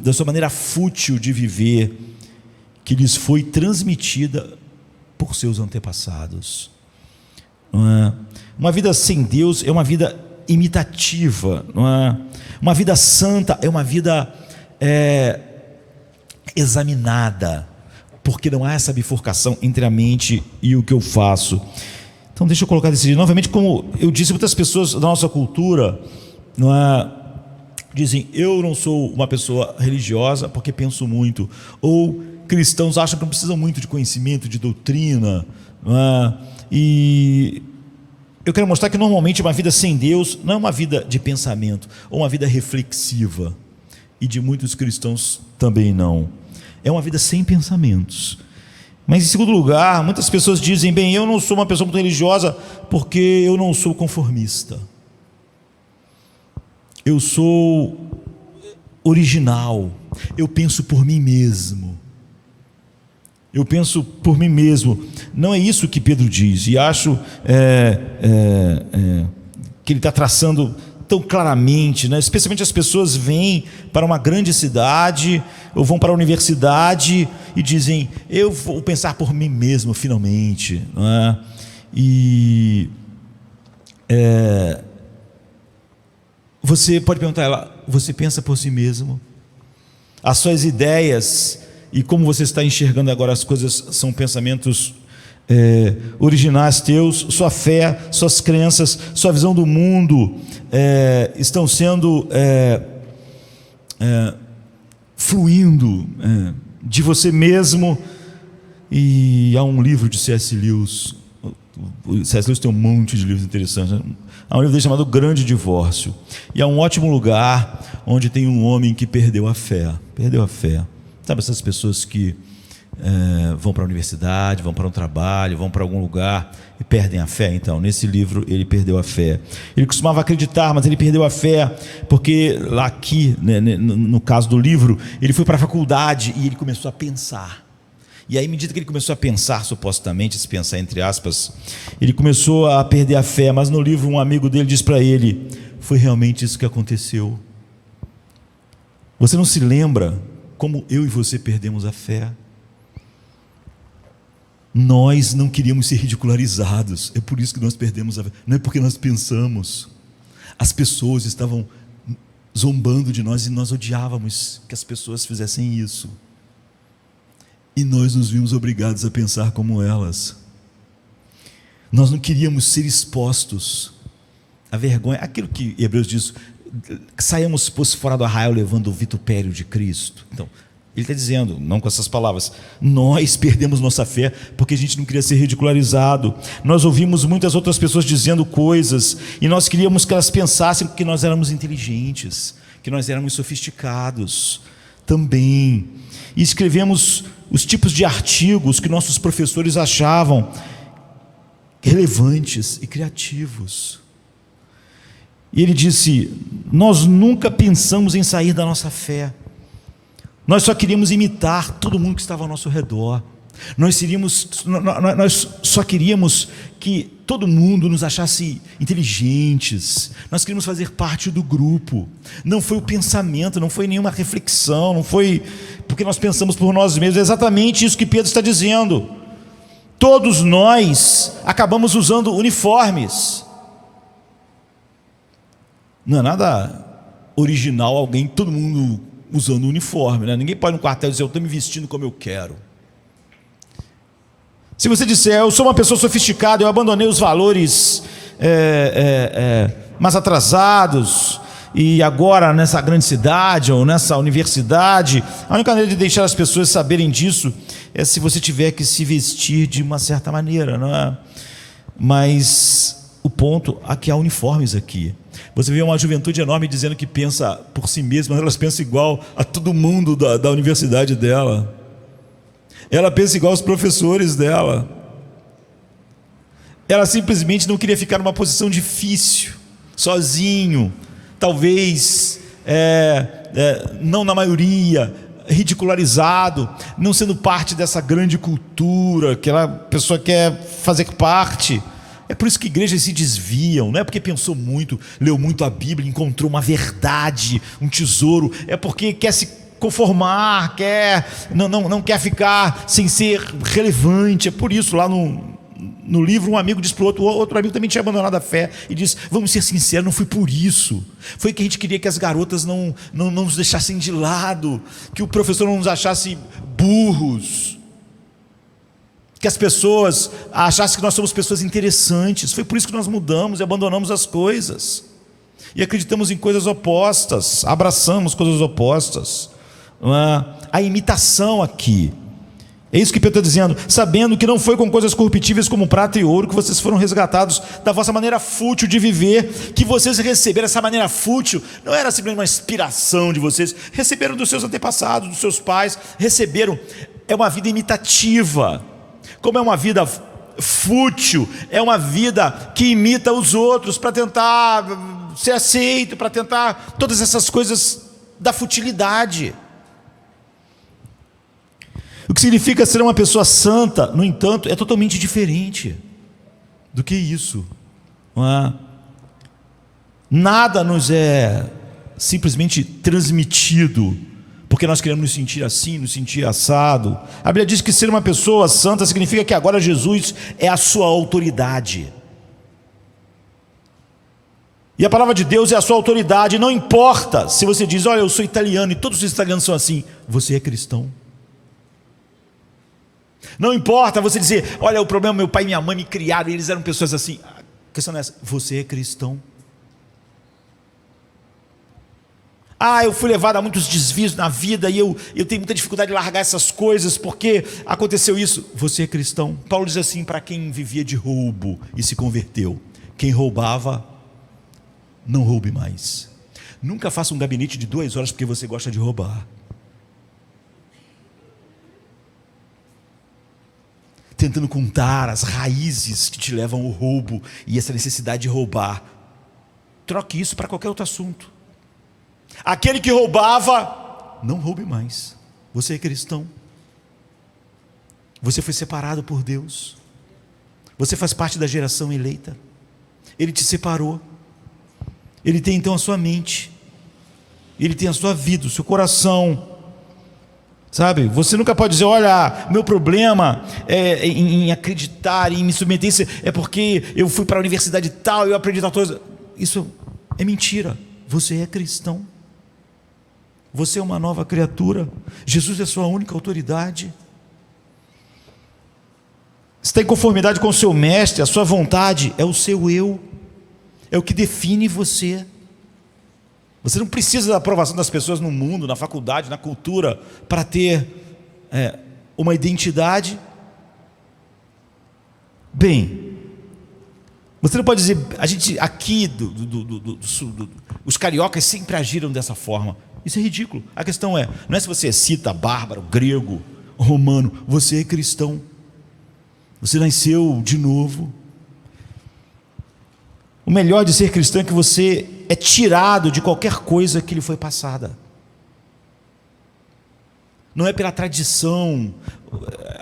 da sua maneira fútil de viver, que lhes foi transmitida por seus antepassados. Não é? Uma vida sem Deus é uma vida imitativa, não é? Uma vida santa é uma vida examinada, porque não há essa bifurcação entre a mente e o que eu faço. Então deixa eu colocar desse jeito. Novamente, como eu disse, muitas pessoas da nossa cultura, não é, dizem: eu não sou uma pessoa religiosa porque penso muito. Ou cristãos acham que não precisam muito de conhecimento, de doutrina, não é? E eu quero mostrar que normalmente uma vida sem Deus não é uma vida de pensamento, ou uma vida reflexiva, e de muitos cristãos também não. É uma vida sem pensamentos. Mas em segundo lugar, muitas pessoas dizem: bem, eu não sou uma pessoa muito religiosa porque eu não sou conformista, eu sou original, eu penso por mim mesmo. Eu penso por mim mesmo. Não é isso que Pedro diz, e acho que ele está traçando tão claramente, né? Especialmente as pessoas vêm para uma grande cidade, ou vão para a universidade e dizem: eu vou pensar por mim mesmo finalmente, não é? E você pode perguntar a ela: você pensa por si mesmo? As suas ideias e como você está enxergando agora as coisas são pensamentos originais teus? Sua fé, suas crenças, sua visão do mundo estão sendo fluindo de você mesmo? E há um livro de C.S. Lewis. O C.S. Lewis tem um monte de livros interessantes, né? Há um livro dele chamado Grande Divórcio, e há um ótimo lugar onde tem um homem que perdeu a fé. Sabe essas pessoas que vão para a universidade, vão para um trabalho, vão para algum lugar e perdem a fé? Então, nesse livro, ele perdeu a fé. Ele costumava acreditar, mas ele perdeu a fé, porque lá aqui, né, no caso do livro, ele foi para a faculdade e ele começou a pensar. E aí, à medida que ele começou a pensar, supostamente, se pensar entre aspas, ele começou a perder a fé. Mas no livro, um amigo dele diz para ele: foi realmente isso que aconteceu. Você não se lembra como eu e você perdemos a fé? Nós não queríamos ser ridicularizados, é por isso que nós perdemos a fé. Não é porque nós pensamos. As pessoas estavam zombando de nós e nós odiávamos que as pessoas fizessem isso, e nós nos vimos obrigados a pensar como elas. Nós não queríamos ser expostos à vergonha, aquilo que Hebreus diz: que saímos fora do arraial levando o vitupério de Cristo. Então, ele está dizendo, não com essas palavras, nós perdemos nossa fé porque a gente não queria ser ridicularizado. Nós ouvimos muitas outras pessoas dizendo coisas e nós queríamos que elas pensassem que nós éramos inteligentes, que nós éramos sofisticados também. E escrevemos os tipos de artigos que nossos professores achavam relevantes e criativos. E ele disse: nós nunca pensamos em sair da nossa fé. Nós só queríamos imitar todo mundo que estava ao nosso redor. Nós só queríamos que todo mundo nos achasse inteligentes. Nós queríamos fazer parte do grupo. Não foi o pensamento, não foi nenhuma reflexão, não foi porque nós pensamos por nós mesmos. É exatamente isso que Pedro está dizendo. Todos nós acabamos usando uniformes. Não é nada original todo mundo usando uniforme, né? Ninguém pode no quartel dizer: eu estou me vestindo como eu quero. Se você disser: eu sou uma pessoa sofisticada, eu abandonei os valores mais atrasados, e agora nessa grande cidade ou nessa universidade, a única maneira de deixar as pessoas saberem disso é se você tiver que se vestir de uma certa maneira, não é? Mas o ponto aqui há uniformes aqui. Você vê uma juventude enorme dizendo que pensa por si mesma, elas pensam igual a todo mundo da universidade dela. Ela pensa igual aos professores dela. Ela simplesmente não queria ficar numa posição difícil, sozinho, talvez não na maioria, ridicularizado, não sendo parte dessa grande cultura que a pessoa quer fazer parte. É por isso que igrejas se desviam, não é porque pensou muito, leu muito a Bíblia, encontrou uma verdade, um tesouro, é porque quer se conformar, não quer ficar sem ser relevante. É por isso, lá no livro, um amigo diz para o outro amigo também tinha abandonado a fé, e diz: vamos ser sinceros, não foi por isso, foi que a gente queria que as garotas não nos deixassem de lado, que o professor não nos achasse burros, que as pessoas achassem que nós somos pessoas interessantes. Foi por isso que nós mudamos e abandonamos as coisas, e acreditamos em coisas opostas, abraçamos coisas opostas. A imitação aqui, é isso que Pedro está dizendo: sabendo que não foi com coisas corruptíveis como prata e ouro que vocês foram resgatados da vossa maneira fútil de viver, que vocês receberam. Essa maneira fútil não era simplesmente uma inspiração de vocês, receberam dos seus antepassados, dos seus pais, receberam. É uma vida imitativa. Como é uma vida fútil, é uma vida que imita os outros para tentar ser aceito, para tentar todas essas coisas da futilidade. O que significa ser uma pessoa santa, no entanto, é totalmente diferente do que isso, não é? Nada nos é simplesmente transmitido porque nós queremos nos sentir assim, nos sentir assado. A Bíblia diz que ser uma pessoa santa significa que agora Jesus é a sua autoridade. E a palavra de Deus é a sua autoridade. Não importa se você diz: olha, eu sou italiano e todos os italianos são assim. Você é cristão. Não importa você dizer: olha, o problema, meu pai e minha mãe me criaram e eles eram pessoas assim. A questão é essa: você é cristão. Eu fui levado a muitos desvios na vida e eu tenho muita dificuldade de largar essas coisas porque aconteceu isso. Você é cristão. Paulo diz assim para quem vivia de roubo e se converteu: quem roubava, não roube mais. Nunca faça um gabinete de 2 horas porque você gosta de roubar. Tentando contar as raízes que te levam ao roubo e essa necessidade de roubar. Troque isso para qualquer outro assunto. Aquele que roubava, não roube mais. Você é cristão. Você foi separado por Deus. Você faz parte da geração eleita. Ele te separou. Ele tem então a sua mente. Ele tem a sua vida, o seu coração. Sabe, você nunca pode dizer: olha, meu problema em acreditar, em me submeter, é porque eu fui para a universidade tal e eu aprendi tal coisa. Isso é mentira. Você é cristão. Você é uma nova criatura. Jesus é a sua única autoridade. Está em conformidade com o seu mestre. A sua vontade é o seu eu, é o que define você. Você não precisa da aprovação das pessoas no mundo, na faculdade, na cultura, para ter uma identidade. Bem, você não pode dizer: a gente aqui os cariocas sempre agiram dessa forma. Isso é ridículo. A questão não é se você é cita, bárbaro, grego, romano. Você é cristão. Você nasceu de novo. O melhor de ser cristão é que você é tirado de qualquer coisa que lhe foi passada. Não é pela tradição.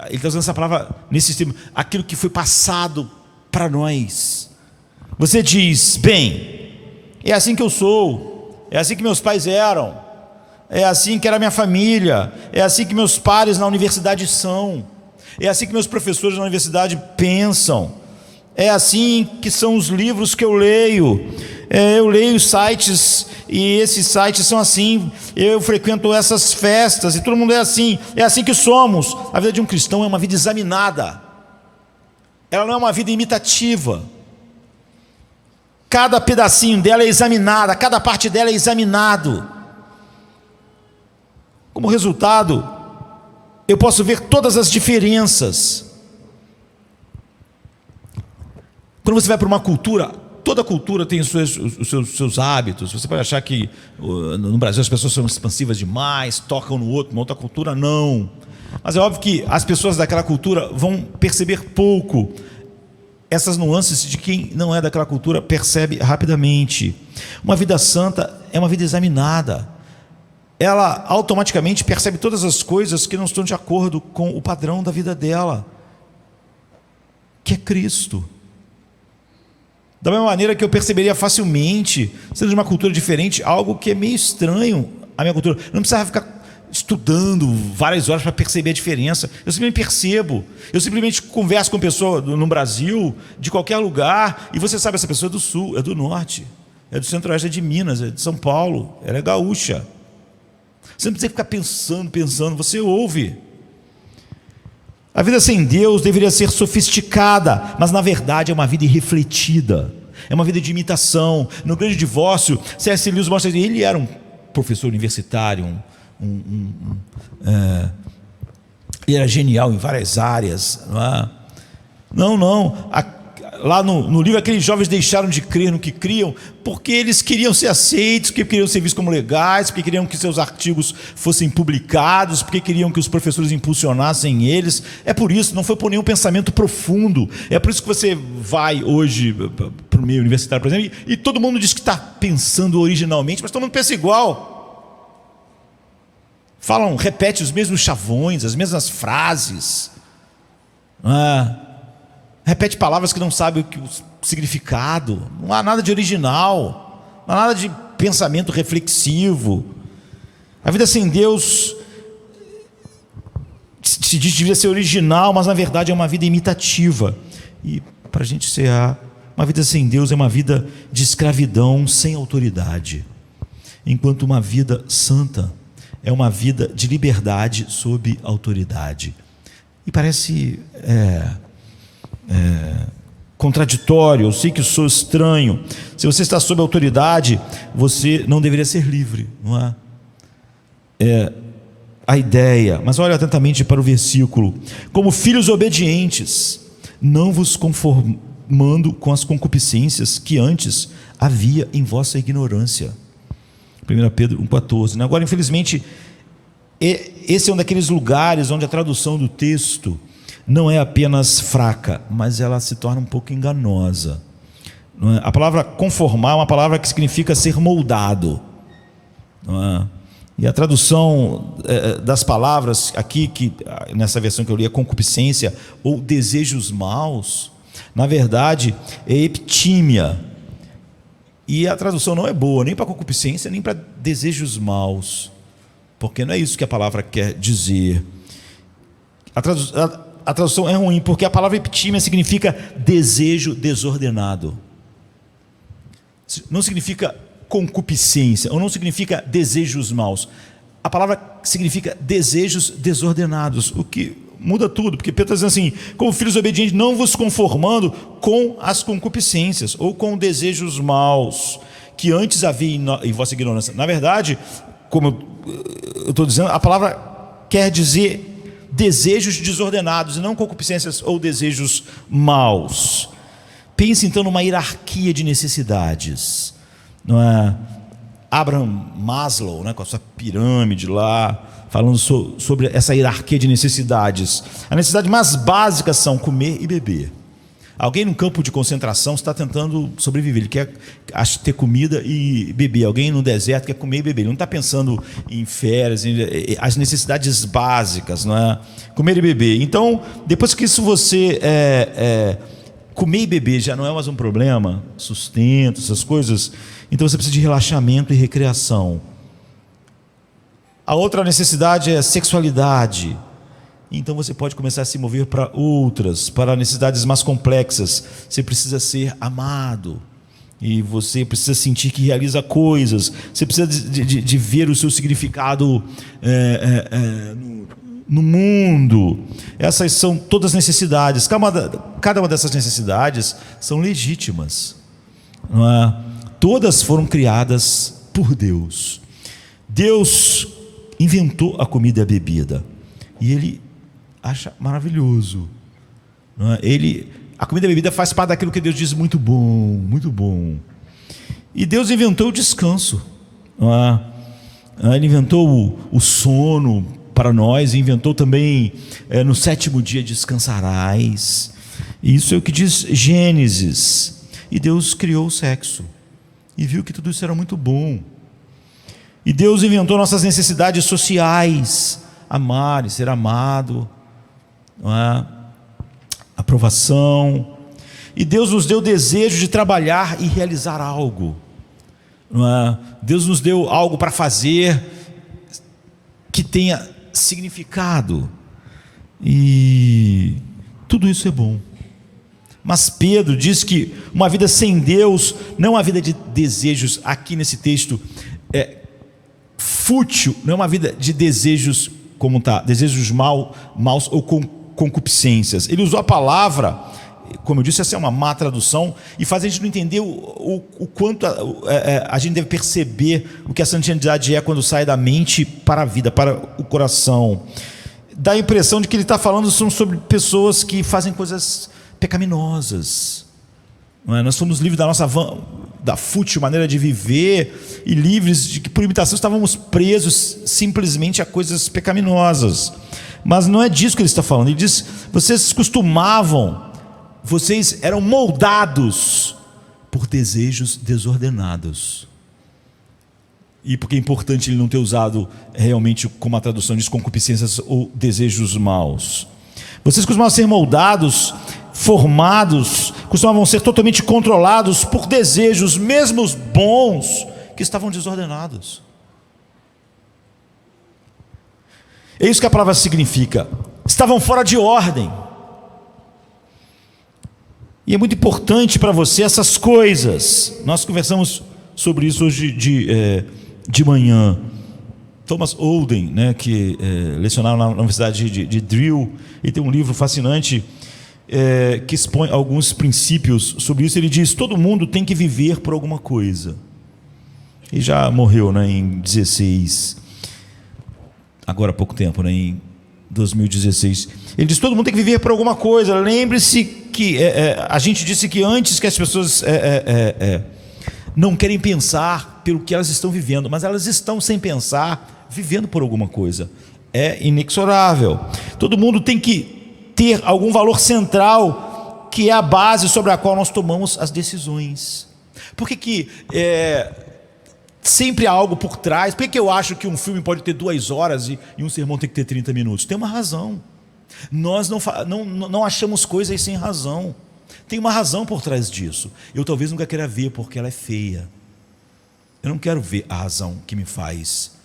Ele está usando essa palavra nesse sistema. Aquilo que foi passado para nós. Você diz: bem, é assim que eu sou, é assim que meus pais eram, é assim que era a minha família, é assim que meus pares na universidade são, é assim que meus professores na universidade pensam, é assim que são os livros que eu leio. Eu leio sites e esses sites são assim, eu frequento essas festas e todo mundo é assim que somos. A vida de um cristão é uma vida examinada, ela não é uma vida imitativa. Cada pedacinho dela é examinada, cada parte dela é examinado. Como resultado, eu posso ver todas as diferenças. Quando você vai para uma cultura, toda cultura tem os seus hábitos. Você pode achar que no Brasil as pessoas são expansivas demais, tocam no outro, uma outra cultura não. Mas é óbvio que as pessoas daquela cultura vão perceber pouco essas nuances de quem não é daquela cultura percebe rapidamente. Uma vida santa é uma vida examinada. Ela automaticamente percebe todas as coisas que não estão de acordo com o padrão da vida dela, que é Cristo. Da mesma maneira que eu perceberia facilmente, sendo de uma cultura diferente, algo que é meio estranho à minha cultura. Não precisava ficar estudando várias horas para perceber a diferença. Eu simplesmente percebo. Eu simplesmente converso com pessoa no Brasil, de qualquer lugar, e você sabe, essa pessoa é do Sul, é do Norte, é do Centro-Oeste, é de Minas, é de São Paulo, ela é gaúcha. Você não precisa ficar pensando, você ouve. A vida sem Deus deveria ser sofisticada, mas na verdade é uma vida irrefletida, é uma vida de imitação. No Grande Divórcio, C.S. Lewis mostra que ele era um professor universitário, ele era genial em várias áreas, não é? Não. Lá no livro, aqueles jovens deixaram de crer no que criam porque eles queriam ser aceitos, porque queriam ser vistos como legais, porque queriam que seus artigos fossem publicados, porque queriam que os professores impulsionassem eles. É por isso, não foi por nenhum pensamento profundo. É por isso que você vai hoje para o meio universitário, por exemplo, e todo mundo diz que está pensando originalmente, mas todo mundo pensa igual. Repete os mesmos chavões, as mesmas frases. Repete palavras que não sabe o significado. Não há nada de original, não há nada de pensamento reflexivo. A vida sem Deus se diz que devia ser original, mas na verdade é uma vida imitativa. E para a gente encerrar, uma vida sem Deus é uma vida de escravidão sem autoridade, enquanto uma vida santa é uma vida de liberdade sob autoridade. E parece contraditório, eu sei que sou estranho. Se você está sob autoridade, você não deveria ser livre, não é? A ideia, mas olha atentamente para o versículo: como filhos obedientes, não vos conformando com as concupiscências que antes havia em vossa ignorância. 1 Pedro 1,14. Agora, infelizmente, esse é um daqueles lugares onde a tradução do texto não é apenas fraca, mas ela se torna um pouco enganosa. Não é? A palavra conformar é uma palavra que significa ser moldado. Não é? E a tradução das palavras aqui, que nessa versão que eu li é concupiscência ou desejos maus, na verdade é eptímia. E a tradução não é boa, nem para concupiscência, nem para desejos maus, porque não é isso que a palavra quer dizer. A tradução é ruim, porque a palavra eptímia significa desejo desordenado. Não significa concupiscência, ou não significa desejos maus. A palavra significa desejos desordenados, o que muda tudo, porque Pedro está dizendo assim: como filhos obedientes, não vos conformando com as concupiscências, ou com desejos maus, que antes havia em vossa ignorância. Na verdade, como eu estou dizendo, a palavra quer dizer desejos desordenados, e não concupiscências ou desejos maus. Pense então numa hierarquia de necessidades, não é? Abraham Maslow, né, com a sua pirâmide lá, falando sobre essa hierarquia de necessidades. A necessidade mais básica são comer e beber. Alguém num campo de concentração está tentando sobreviver, ele quer ter comida e beber. Alguém no deserto quer comer e beber, ele não está pensando em férias, as necessidades básicas, não é? Comer e beber. Então, depois que isso você comer e beber já não é mais um problema, sustento, essas coisas, então você precisa de relaxamento e recreação. A outra necessidade é sexualidade. Então você pode começar a se mover para outras, para necessidades mais complexas. Você precisa ser amado, e você precisa sentir que realiza coisas. Você precisa de ver o seu significado no mundo. Essas são todas necessidades. Cada uma dessas necessidades são legítimas. não é? Todas foram criadas por Deus. Deus inventou a comida e a bebida, e Ele acha maravilhoso, não é? A comida e a bebida faz parte daquilo que Deus diz muito bom, muito bom. E Deus inventou o descanso, não é? Ele inventou o sono para nós, inventou também no 7º dia descansarás. Isso é o que diz Gênesis. E Deus criou o sexo e viu que tudo isso era muito bom. E Deus inventou nossas necessidades sociais: amar e ser amado, não é? Aprovação. E Deus nos deu o desejo de trabalhar e realizar algo, não é? Deus nos deu algo para fazer que tenha significado, e tudo isso é bom. Mas Pedro diz que uma vida sem Deus não é uma vida de desejos. Aqui nesse texto é fútil, não é uma vida de desejos, como está, desejos maus ou concupiscências. Ele usou a palavra, como eu disse, essa é uma má tradução, e faz a gente não entender o quanto a gente deve perceber o que a santidade é quando sai da mente para a vida, para o coração. Dá a impressão de que ele está falando sobre pessoas que fazem coisas pecaminosas, não é? Nós somos livres da nossa da fútil maneira de viver, e livres de que por imitação estávamos presos simplesmente a coisas pecaminosas. Mas não é disso que ele está falando. Ele diz: vocês eram moldados por desejos desordenados. E porque é importante ele não ter usado realmente, como a tradução diz, concupiscências ou desejos maus. Vocês costumavam ser moldados, formados, costumavam ser totalmente controlados por desejos, mesmo os bons, que estavam desordenados. É isso que a palavra significa. Estavam fora de ordem. E é muito importante para você essas coisas. Nós conversamos sobre isso hoje de manhã. Thomas Oden, né, que lecionava na Universidade de Drill, e tem um livro fascinante que expõe alguns princípios sobre isso. Ele diz: todo mundo tem que viver por alguma coisa. Ele já morreu, né, em 16, agora há pouco tempo, né, em 2016. Ele diz: todo mundo tem que viver por alguma coisa. Lembre-se que a gente disse que antes que as pessoas não querem pensar pelo que elas estão vivendo, mas elas estão sem pensar, vivendo por alguma coisa. É inexorável. Todo mundo tem que ter algum valor central, que é a base sobre a qual nós tomamos as decisões. Por que sempre há algo por trás? Por que eu acho que um filme pode ter 2 horas e um sermão tem que ter 30 minutos? Tem uma razão. Nós não achamos coisas sem razão. Tem uma razão por trás disso. Eu talvez nunca queira ver porque ela é feia. Eu não quero ver a razão que me faz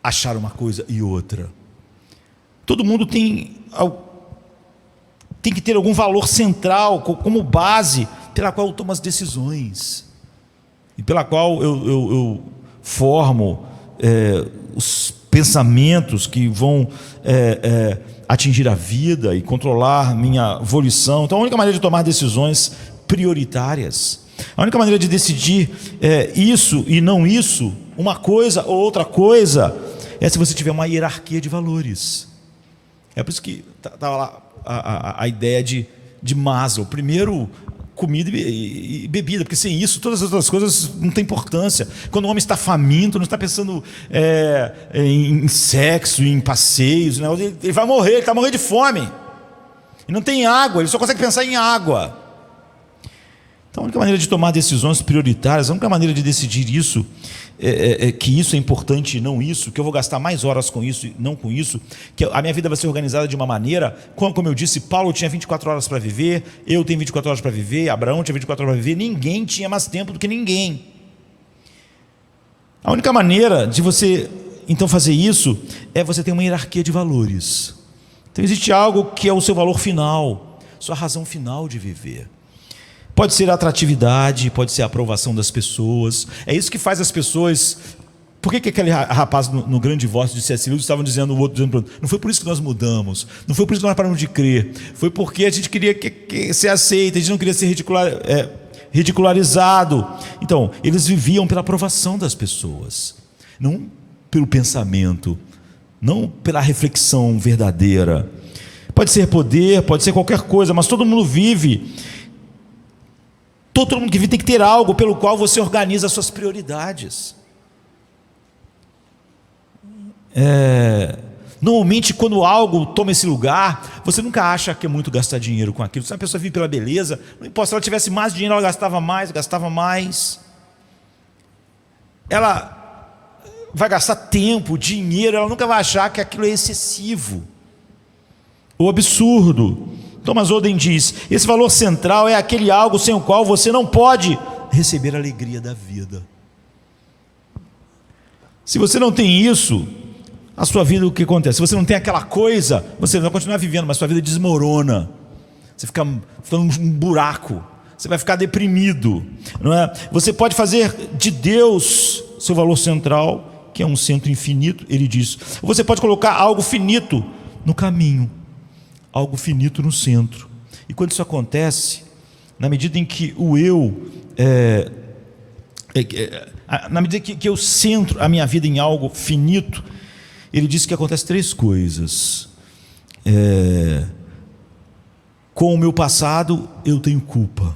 achar uma coisa e outra. Todo mundo tem que ter algum valor central como base pela qual eu tomo as decisões e pela qual eu formo os pensamentos que vão atingir a vida e controlar minha volição. Então a única maneira de tomar decisões prioritárias, a única maneira de decidir isso e não isso, uma coisa ou outra coisa, é se você tiver uma hierarquia de valores. É por isso que está lá a ideia de Maslow. Primeiro, comida e bebida, porque sem isso todas as outras coisas não têm importância. Quando o homem está faminto, não está pensando em sexo, em passeios, né? Ele vai morrer, ele está morrendo de fome, e não tem água, ele só consegue pensar em água. Então a única maneira de tomar decisões prioritárias, a única maneira de decidir isso, que isso é importante e não isso, que eu vou gastar mais horas com isso e não com isso, que a minha vida vai ser organizada de uma maneira, como eu disse, Paulo tinha 24 horas para viver, eu tenho 24 horas para viver, Abraão tinha 24 horas para viver, ninguém tinha mais tempo do que ninguém. A única maneira de você então fazer isso é você ter uma hierarquia de valores. Então existe algo que é o seu valor final, sua razão final de viver. Pode ser a atratividade, pode ser a aprovação das pessoas. É isso que faz as pessoas Por que aquele rapaz no grande divórcio de C.S. Lewis estavam dizendo, o outro dizendo para o outro, não foi por isso que nós mudamos, não foi por isso que nós paramos de crer, foi porque a gente queria ser aceito, a gente não queria ser ridicularizado. Então, eles viviam pela aprovação das pessoas, não pelo pensamento, não pela reflexão verdadeira. Pode ser poder, pode ser qualquer coisa, mas todo mundo vive. Todo mundo que vive tem que ter algo pelo qual você organiza as suas prioridades. Normalmente, quando algo toma esse lugar, você nunca acha que é muito gastar dinheiro com aquilo. Se a pessoa vive pela beleza, não importa, se ela tivesse mais dinheiro, ela gastava mais. Ela vai gastar tempo, dinheiro, ela nunca vai achar que aquilo é excessivo ou absurdo. Thomas Oden diz, esse valor central é aquele algo sem o qual você não pode receber a alegria da vida. Se você não tem isso, a sua vida, o que acontece? Se você não tem aquela coisa, você vai continuar vivendo, mas sua vida desmorona. Você fica num buraco. Você vai ficar deprimido, não é? Você pode fazer de Deus seu valor central, que é um centro infinito, ele diz. Ou você pode colocar algo finito no caminho, algo finito no centro. E quando isso acontece, na medida em que o eu na medida que eu centro a minha vida em algo finito, ele diz que acontece três coisas. Com o meu passado eu tenho culpa,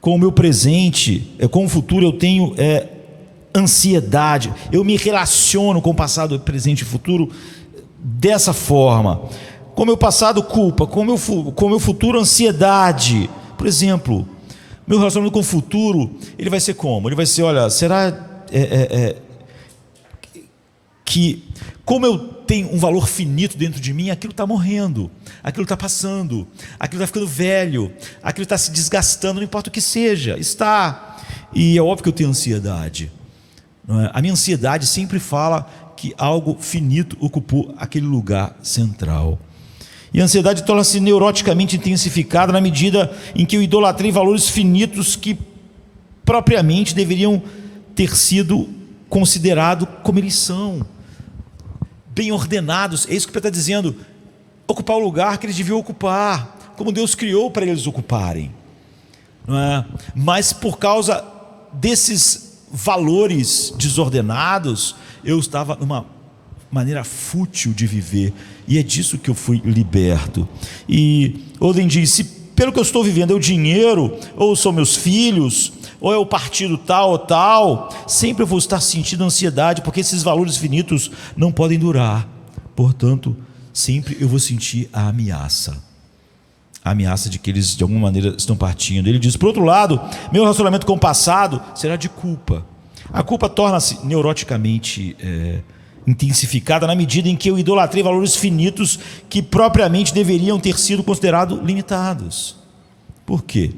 com o meu presente, com o futuro eu tenho ansiedade. Eu me relaciono com o passado, presente e futuro dessa forma. Com o meu passado, culpa, com o meu futuro, ansiedade. Por exemplo, meu relacionamento com o futuro, ele vai ser como? Ele vai ser, olha, será que, como eu tenho um valor finito dentro de mim, aquilo está morrendo, aquilo está passando, aquilo está ficando velho, aquilo está se desgastando, não importa o que seja, está. E é óbvio que eu tenho ansiedade, não é? A minha ansiedade sempre fala que algo finito ocupou aquele lugar central. E a ansiedade torna-se neuroticamente intensificada na medida em que eu idolatrei valores finitos que propriamente deveriam ter sido considerados como eles são, bem ordenados. É isso que Pedro está dizendo, ocupar o lugar que eles deviam ocupar, como Deus criou para eles ocuparem, não é? Mas por causa desses valores desordenados, eu estava numa maneira fútil de viver, e é disso que eu fui liberto. E Oden diz, se pelo que eu estou vivendo é o dinheiro, ou são meus filhos, ou é o partido tal ou tal, sempre eu vou estar sentindo ansiedade, porque esses valores finitos não podem durar. Portanto, sempre eu vou sentir a ameaça de que eles de alguma maneira estão partindo. Ele diz, por outro lado, meu relacionamento com o passado será de culpa. A culpa torna-se neuroticamente intensificada na medida em que eu idolatrei valores finitos que propriamente deveriam ter sido considerados limitados. Por quê?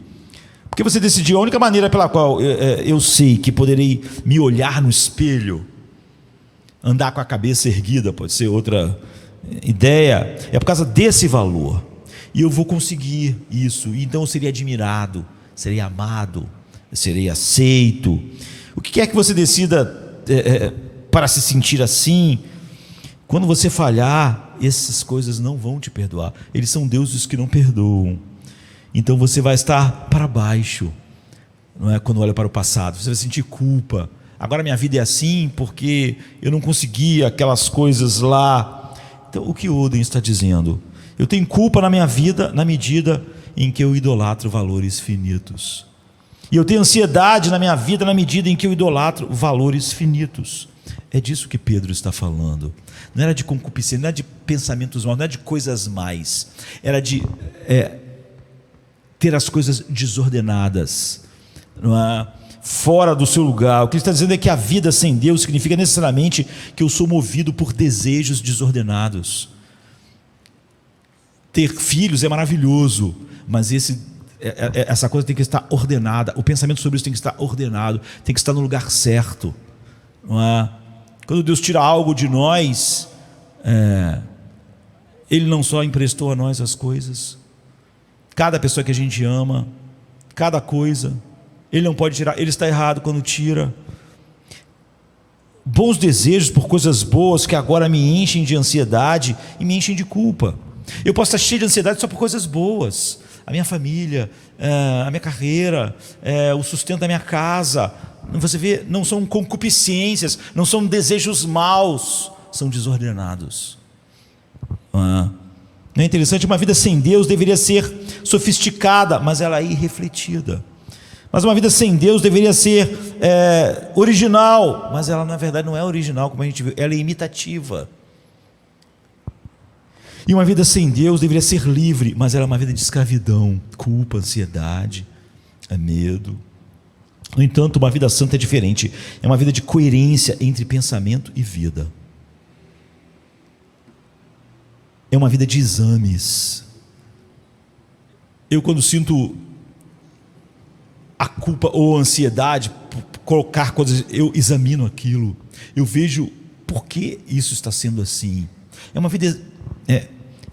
Porque você decidiu, a única maneira pela qual eu sei que poderei me olhar no espelho, andar com a cabeça erguida, pode ser outra ideia, é por causa desse valor. E eu vou conseguir isso, então eu serei admirado, serei amado, serei aceito. O que quer que você decida para se sentir assim, quando você falhar, essas coisas não vão te perdoar. Eles são deuses que não perdoam. Então você vai estar para baixo, não é? Quando olha para o passado, você vai sentir culpa. Agora minha vida é assim porque eu não consegui aquelas coisas lá. Então o que Oden está dizendo? Eu tenho culpa na minha vida na medida em que eu idolatro valores finitos. E eu tenho ansiedade na minha vida na medida em que eu idolatro valores finitos. É disso que Pedro está falando. Não era de concupiscência, não era de pensamentos maus, não era de coisas mais. Era de ter as coisas desordenadas, não é? Fora do seu lugar. O que ele está dizendo é que a vida sem Deus significa necessariamente que eu sou movido por desejos desordenados. Ter filhos é maravilhoso, mas essa coisa tem que estar ordenada. O pensamento sobre isso tem que estar ordenado, tem que estar no lugar certo, não é? Quando Deus tira algo de nós, Ele não só emprestou a nós as coisas, cada pessoa que a gente ama, cada coisa, Ele não pode tirar, Ele está errado quando tira. bons desejos por coisas boas que agora me enchem de ansiedade e me enchem de culpa. Eu posso estar cheio de ansiedade só por coisas boas, a minha família, a minha carreira, o sustento da minha casa. Você vê, não são concupiscências, não são desejos maus, são desordenados. Não é interessante? Uma vida sem Deus deveria ser sofisticada, mas ela é irrefletida. Mas uma vida sem Deus deveria ser original, mas ela na verdade não é original, como a gente viu, ela é imitativa. E uma vida sem Deus deveria ser livre, mas ela é uma vida de escravidão, culpa, ansiedade, medo. No entanto, uma vida santa é diferente, é uma vida de coerência entre pensamento e vida. É uma vida de exames. Eu, quando sinto a culpa ou a ansiedade por colocar coisas, eu examino aquilo, eu vejo por que isso está sendo assim. É uma vida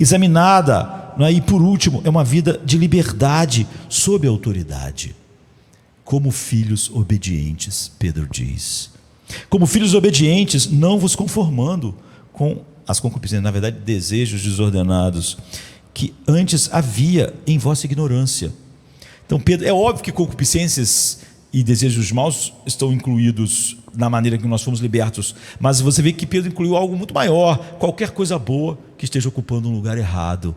examinada, não é? E por último, é uma vida de liberdade sob autoridade. Como filhos obedientes, Pedro diz. Como filhos obedientes, não vos conformando com as concupiscências, na verdade, desejos desordenados, que antes havia em vossa ignorância. Então, Pedro, é óbvio que concupiscências e desejos maus estão incluídos na maneira que nós fomos libertos, mas você vê que Pedro incluiu algo muito maior, qualquer coisa boa que esteja ocupando um lugar errado,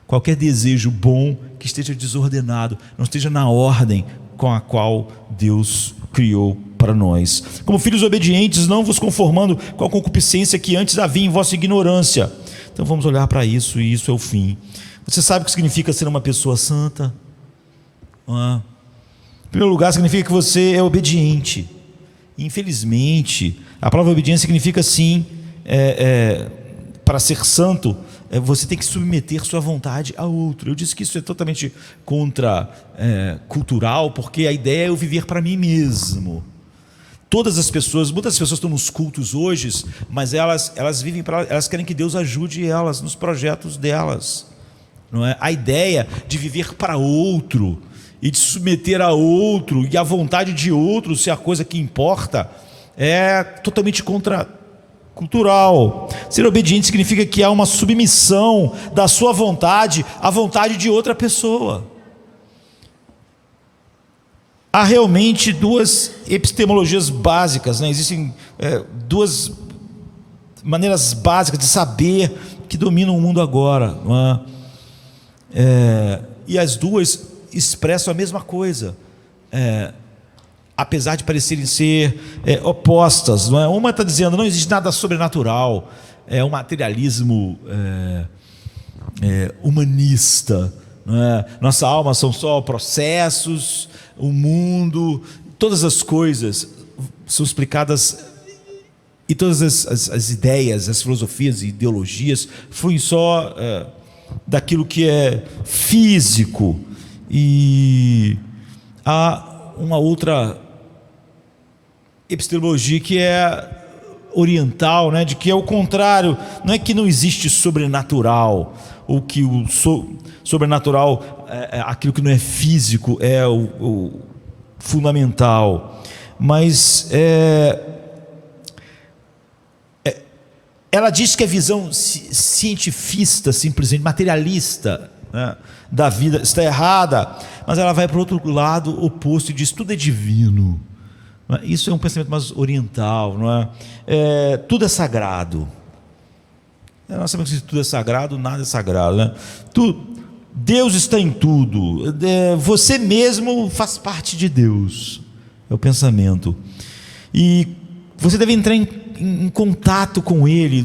qualquer desejo bom que esteja desordenado, não esteja na ordem com a qual Deus criou para nós. Como filhos obedientes, não vos conformando com a concupiscência que antes havia em vossa ignorância. Então vamos olhar para isso, e isso é o fim. Você sabe o que significa ser uma pessoa santa? Em primeiro lugar, significa que você é obediente. Infelizmente, a palavra obediência significa sim, para ser santo, você tem que submeter sua vontade a outro. Eu disse que isso é totalmente contra cultural, porque a ideia é eu viver para mim mesmo. Todas as pessoas, muitas pessoas estão nos cultos hoje, mas elas vivem para elas, querem que Deus ajude elas nos projetos delas, não é? A ideia de viver para outro e de submeter a outro e a vontade de outro ser a coisa que importa é totalmente contracultural. Ser obediente significa que há uma submissão da sua vontade à vontade de outra pessoa. Há realmente duas epistemologias básicas, né? Existem duas maneiras básicas de saber que dominam o mundo agora, não é? E as duas expressam a mesma coisa, apesar de parecerem ser opostas, não é? Uma está dizendo não existe nada sobrenatural, é um materialismo humanista, não é? Nossa alma são só processos, o mundo, todas as coisas são explicadas, e todas as ideias, as filosofias e ideologias fluem só daquilo que é físico. E há uma outra epistemologia que é oriental, né, de que é o contrário, não é que não existe sobrenatural, ou que o sobrenatural, aquilo que não é físico, é o fundamental, mas ela diz que a visão cientifista, simplesmente materialista, né, da vida está errada, mas ela vai para o outro lado oposto e diz tudo é divino. Isso é um pensamento mais oriental, não é? Tudo é sagrado. Nós sabemos que se tudo é sagrado, nada é sagrado, né? Deus está em tudo, você mesmo faz parte de Deus, é o pensamento, e você deve entrar em contato com Ele,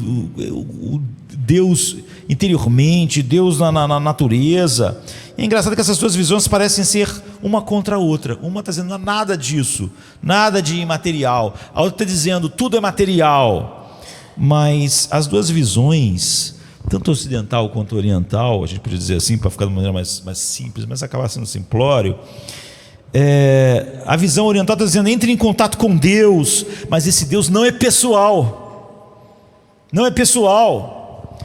o Deus interiormente, Deus na natureza. É engraçado que essas duas visões parecem ser uma contra a outra. Uma está dizendo nada disso, nada de imaterial, a outra está dizendo tudo é material. Mas as duas visões, tanto ocidental quanto oriental, a gente podia dizer assim para ficar de uma maneira mais simples, mas acabar sendo simplório, a visão oriental está dizendo entre em contato com Deus, mas esse Deus não é pessoal, não é pessoal,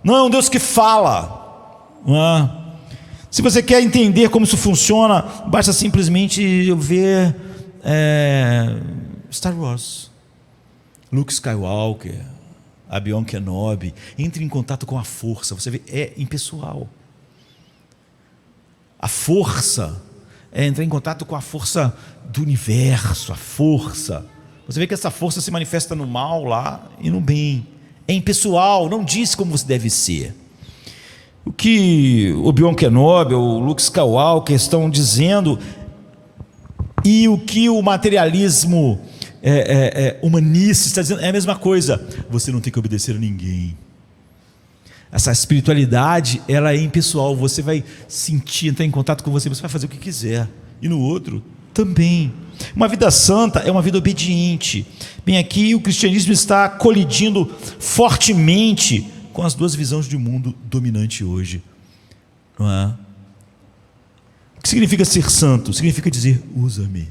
não é um Deus que fala, não é? Se você quer entender como isso funciona, basta simplesmente ver Star Wars. Luke Skywalker, Obi-Wan Kenobi, entre em contato com a força. Você vê, é impessoal. A força é entrar em contato com a força do universo, a força. Você vê que essa força se manifesta no mal lá e no bem. É impessoal, não diz como você deve ser. O que o Obi-Wan Kenobi, o Luke Skywalker estão dizendo, e o que o materialismo humanista está dizendo, é a mesma coisa. Você não tem que obedecer a ninguém. Essa espiritualidade, ela é impessoal. Você vai sentir, entrar em contato com você, você vai fazer o que quiser. E no outro também. Uma vida santa é uma vida obediente. Bem, aqui o cristianismo está colidindo fortemente com as duas visões de mundo dominante hoje, não é? O que significa ser santo? Significa dizer, usa-me.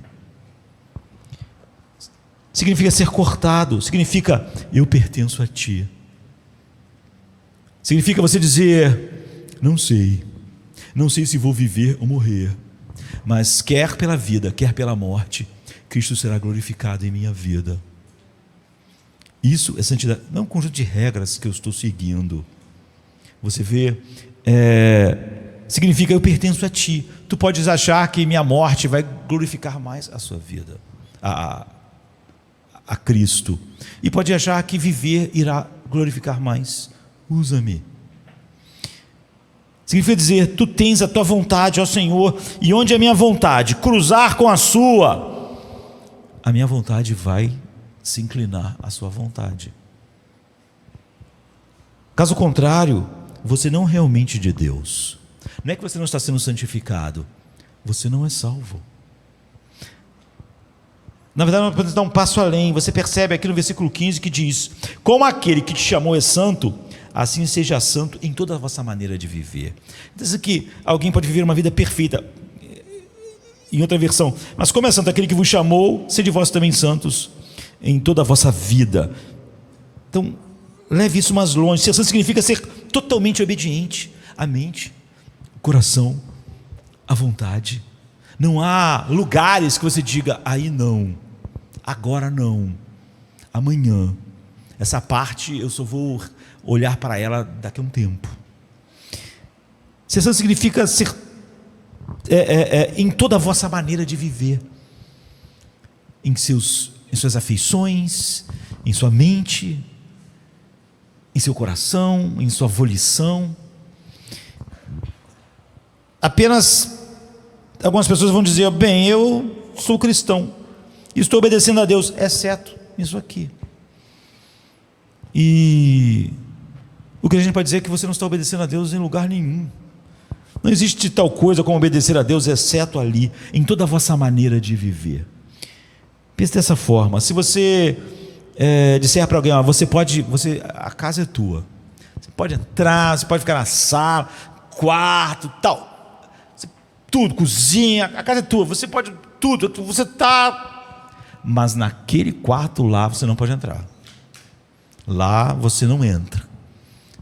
Significa ser cortado, significa, eu pertenço a ti. Significa você dizer, não sei se vou viver ou morrer, mas quer pela vida, quer pela morte, Cristo será glorificado em minha vida. Isso é santidade, não é um conjunto de regras que eu estou seguindo. Você vê, significa eu pertenço a ti. Tu podes achar que minha morte vai glorificar mais a sua vida, a Cristo, e pode achar que viver irá glorificar mais. Usa-me. Significa dizer, tu tens a tua vontade, ó Senhor, e onde é a minha vontade cruzar com a sua, a minha vontade vai se inclinar à sua vontade. Caso contrário, você não é realmente de Deus. Não é que você não está sendo santificado, você não é salvo. Na verdade, nós podemos dar um passo além. Você percebe aqui no versículo 15 que diz, como aquele que te chamou é santo, assim seja santo em toda a vossa maneira de viver. Diz que alguém pode viver uma vida perfeita, em outra versão, mas como é santo aquele que vos chamou, sede vós também santos em toda a vossa vida. Então, leve isso mais longe. Ser santo significa ser totalmente obediente à mente, ao coração, à vontade. Não há lugares que você diga, aí não, agora não, amanhã, essa parte eu só vou olhar para ela daqui a um tempo. Ser santo significa ser em toda a vossa maneira de viver, em suas afeições, em sua mente, em seu coração, em sua volição. Apenas algumas pessoas vão dizer, bem, eu sou cristão, estou obedecendo a Deus, exceto isso aqui. E o que a gente pode dizer é que você não está obedecendo a Deus em lugar nenhum. Não existe tal coisa como obedecer a Deus, exceto ali, em toda a vossa maneira de viver. Pense dessa forma. Se você disser para alguém, a casa é tua, você pode entrar, você pode ficar na sala, quarto, tal, tudo, cozinha, a casa é tua, você pode tudo, você está, mas naquele quarto lá você não pode entrar. Lá você não entra,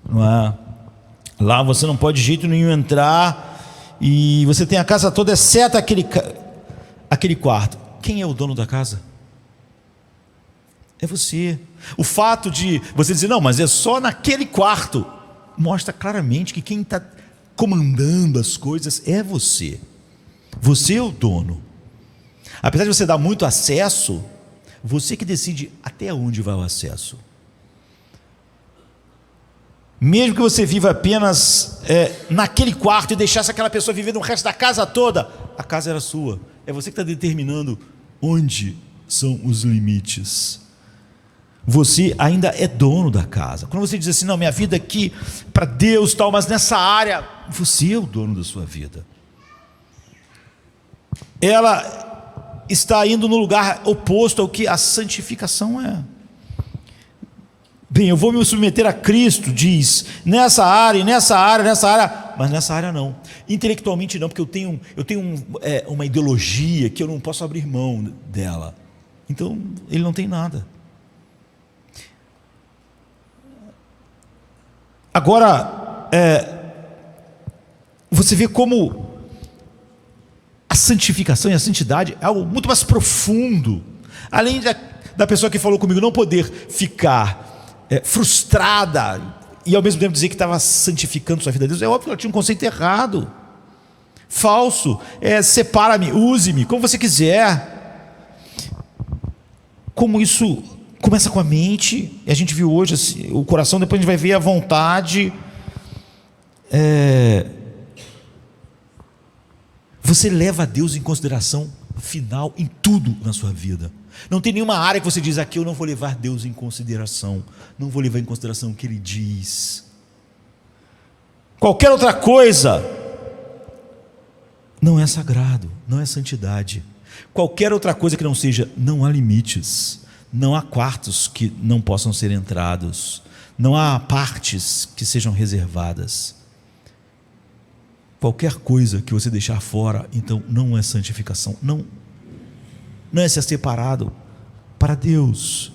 não é? Lá você não pode de jeito nenhum entrar, e você tem a casa toda exceto aquele quarto. Quem é o dono da casa? É você. O fato de você dizer, não, mas é só naquele quarto, mostra claramente que quem está comandando as coisas é você. Você é o dono. Apesar de você dar muito acesso, você que decide até onde vai o acesso. Mesmo que você viva apenas naquele quarto e deixasse aquela pessoa viver no resto da casa toda, a casa era sua. É você que está determinando onde são os limites. Você ainda é dono da casa. Quando você diz assim, não, minha vida aqui para Deus tal, mas nessa área, você é o dono da sua vida. Ela está indo no lugar oposto ao que a santificação é. Bem, eu vou me submeter a Cristo, diz, nessa área, mas nessa área não. Intelectualmente não, porque eu tenho uma ideologia que eu não posso abrir mão dela. Então, ele não tem nada. Agora, você vê como a santificação e a santidade é algo muito mais profundo. Além da pessoa que falou comigo não poder ficar frustrada e ao mesmo tempo dizer que estava santificando sua vida a Deus. É óbvio que ela tinha um conceito errado, falso. Separa-me, use-me, como você quiser. Como isso começa com a mente, e a gente viu hoje assim, o coração, depois a gente vai ver a vontade. Você leva a Deus em consideração final em tudo na sua vida. Não tem nenhuma área que você diz: aqui eu não vou levar Deus em consideração, não vou levar em consideração o que Ele diz. Qualquer outra coisa não é sagrado, não é santidade. Qualquer outra coisa que não seja, não há limites, não há quartos que não possam ser entrados, não há partes que sejam reservadas. Qualquer coisa que você deixar fora, então não é santificação, não é ser separado para Deus.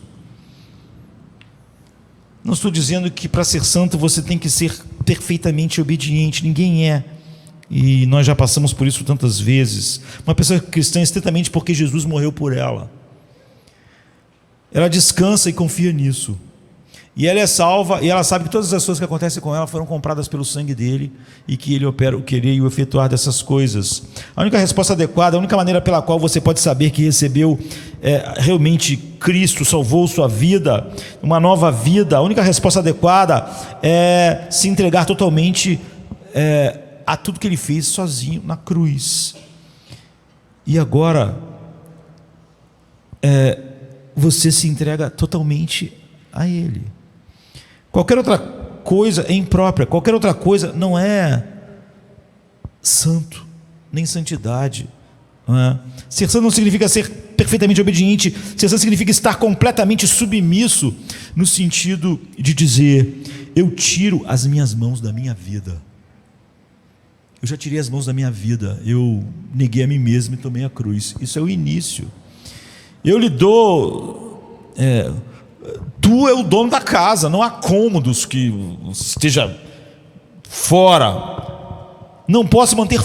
Não estou dizendo que para ser santo você tem que ser perfeitamente obediente, ninguém é, e nós já passamos por isso tantas vezes. Uma pessoa cristã é estritamente porque Jesus morreu por ela, ela descansa e confia nisso, e ela é salva, e ela sabe que todas as coisas que acontecem com ela foram compradas pelo sangue dele, e que ele opera o querer e o efetuar dessas coisas. A única resposta adequada, a única maneira pela qual você pode saber que recebeu realmente Cristo, salvou sua vida, uma nova vida, a única resposta adequada é se entregar totalmente a tudo que ele fez sozinho na cruz. E agora você se entrega totalmente a ele. Qualquer outra coisa é imprópria, qualquer outra coisa não é santo, nem santidade. Não é? Ser santo não significa ser perfeitamente obediente. Ser santo significa estar completamente submisso, no sentido de dizer: eu tiro as minhas mãos da minha vida. Eu já tirei as mãos da minha vida, eu neguei a mim mesmo e tomei a cruz. Isso é o início. Eu lhe dou... tu é o dono da casa, não há cômodos que esteja fora. Não posso manter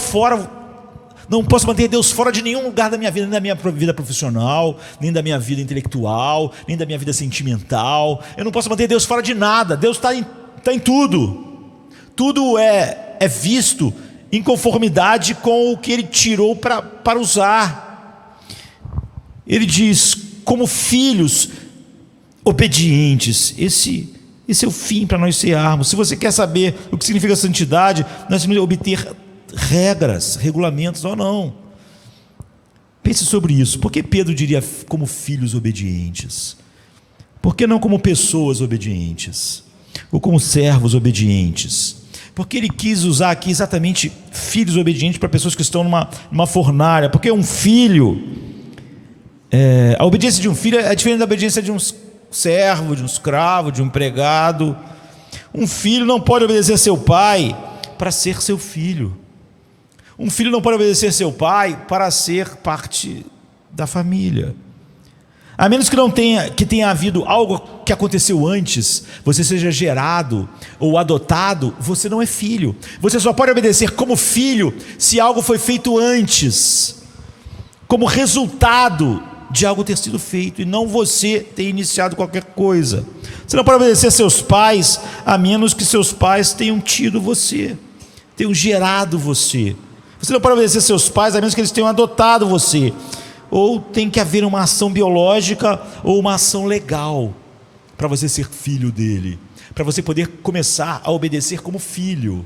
Deus fora de nenhum lugar da minha vida, nem da minha vida profissional, nem da minha vida intelectual, nem da minha vida sentimental. Eu não posso manter Deus fora de nada. Deus está em tudo. Tudo é visto em conformidade com o que Ele tirou para usar. Ele diz: como filhos obedientes. Esse é o fim para nós cearmos. Se você quer saber o que significa santidade, nós temos que obter regras, regulamentos ou não. Pense sobre isso. Por que Pedro diria como filhos obedientes? Por que não como pessoas obedientes? Ou como servos obedientes? Porque ele quis usar aqui exatamente filhos obedientes para pessoas que estão numa fornalha. Porque um filho, a obediência de um filho é diferente da obediência de um servo, de um escravo, de um empregado. Um filho não pode obedecer seu pai para ser seu filho. Um filho não pode obedecer seu pai para ser parte da família. A menos que tenha havido algo que aconteceu antes, você seja gerado ou adotado, você não é filho. Você só pode obedecer como filho se algo foi feito antes, como resultado de algo ter sido feito, e não você ter iniciado qualquer coisa. Você não pode obedecer seus pais a menos que seus pais tenham tido você, tenham gerado você. Você não pode obedecer seus pais a menos que eles tenham adotado você. Ou tem que haver uma ação biológica ou uma ação legal para você ser filho dele, para você poder começar a obedecer como filho.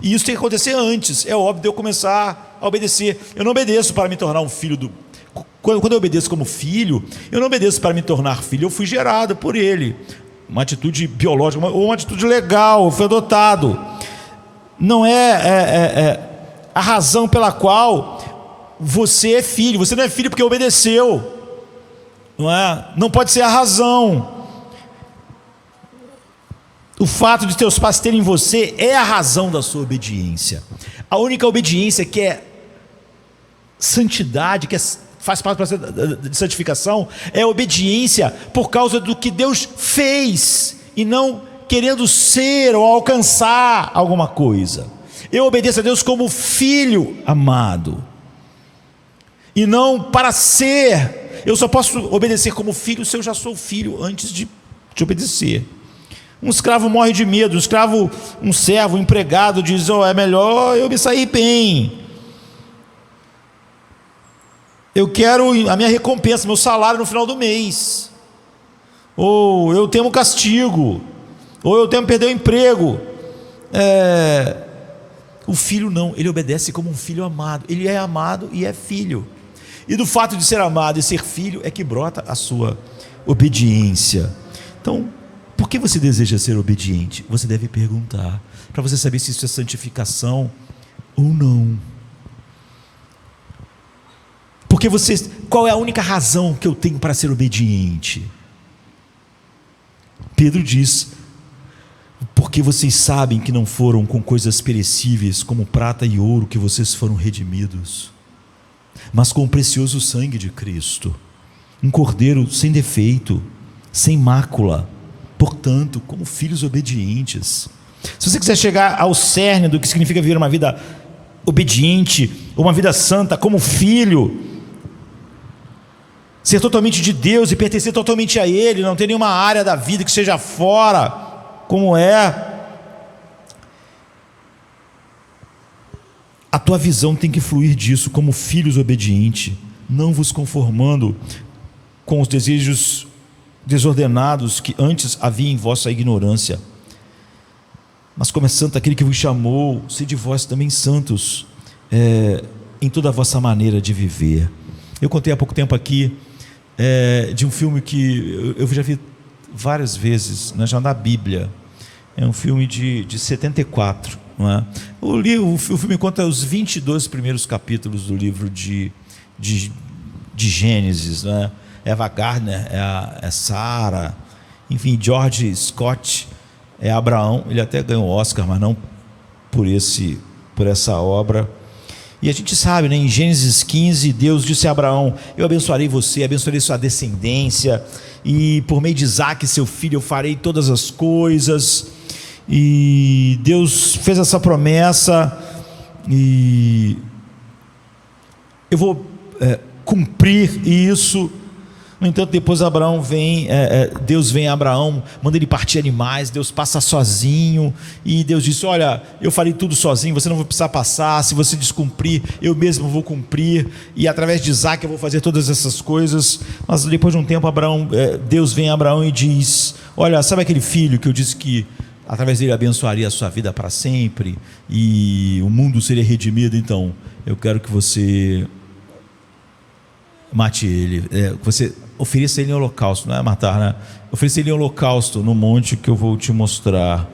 E isso tem que acontecer antes. É óbvio de eu começar a obedecer. Eu não obedeço para me tornar um filho do... Quando eu obedeço como filho, eu não obedeço para me tornar filho. Eu fui gerado por ele, uma atitude biológica ou uma atitude legal. Eu fui adotado. Não é a razão pela qual você é filho. Você não é filho porque obedeceu, não é? Não pode ser a razão. O fato de teus pais terem você é a razão da sua obediência. A única obediência que é santidade, que faz parte do processo de santificação, é a obediência por causa do que Deus fez, e não querendo ser ou alcançar alguma coisa. Eu obedeço a Deus como filho amado, e não para ser. eu só posso obedecer como filho se eu já sou filho antes de obedecer. Um escravo morre de medo, um servo, um empregado diz: é melhor eu me sair bem. Eu quero a minha recompensa, meu salário no final do mês. Ou eu temo castigo, ou eu temo perder o emprego. O filho não, ele obedece como um filho amado. Ele é amado e é filho. E do fato de ser amado e ser filho é que brota a sua obediência. Então, por que você deseja ser obediente? Você deve perguntar, para você saber se isso é santificação ou não. Porque qual é a única razão que eu tenho para ser obediente? Pedro diz: porque vocês sabem que não foram com coisas perecíveis como prata e ouro que vocês foram redimidos, mas com o precioso sangue de Cristo, um cordeiro sem defeito, sem mácula. Portanto, como filhos obedientes. Se você quiser chegar ao cerne do que significa viver uma vida obediente, uma vida santa, como filho, ser totalmente de Deus e pertencer totalmente a Ele, não ter nenhuma área da vida que seja fora, como a tua visão tem que fluir disso, como filhos obedientes, não vos conformando com os desejos desordenados que antes havia em vossa ignorância, mas como é santo aquele que vos chamou, sede vós também santos em toda a vossa maneira de viver. Eu contei há pouco tempo aqui de um filme que eu já vi várias vezes, já na Bíblia. É um filme de 74, não é? O filme conta os 22 primeiros capítulos do livro de Gênesis, não é? Eva Gardner é Sara, enfim, George Scott é Abraão. Ele até ganhou o Oscar, mas não por essa obra. E a gente sabe, em Gênesis 15, Deus disse a Abraão: eu abençoarei você, abençoarei sua descendência, e por meio de Isaque, seu filho, eu farei todas as coisas. E Deus fez essa promessa, e eu vou cumprir isso. No entanto, depois Deus vem a Abraão, manda ele partir animais. Deus passa sozinho, e Deus disse: olha, eu farei tudo sozinho, você não vai precisar passar. Se você descumprir, eu mesmo vou cumprir, e através de Isaque eu vou fazer todas essas coisas. Mas depois de um tempo, Deus vem a Abraão e diz: olha, sabe aquele filho que eu disse que através dele abençoaria a sua vida para sempre, e o mundo seria redimido? Então, eu quero que você mate ele, você ofereça ele em holocausto, não é matar, né? Ofereça ele em holocausto no monte que eu vou te mostrar.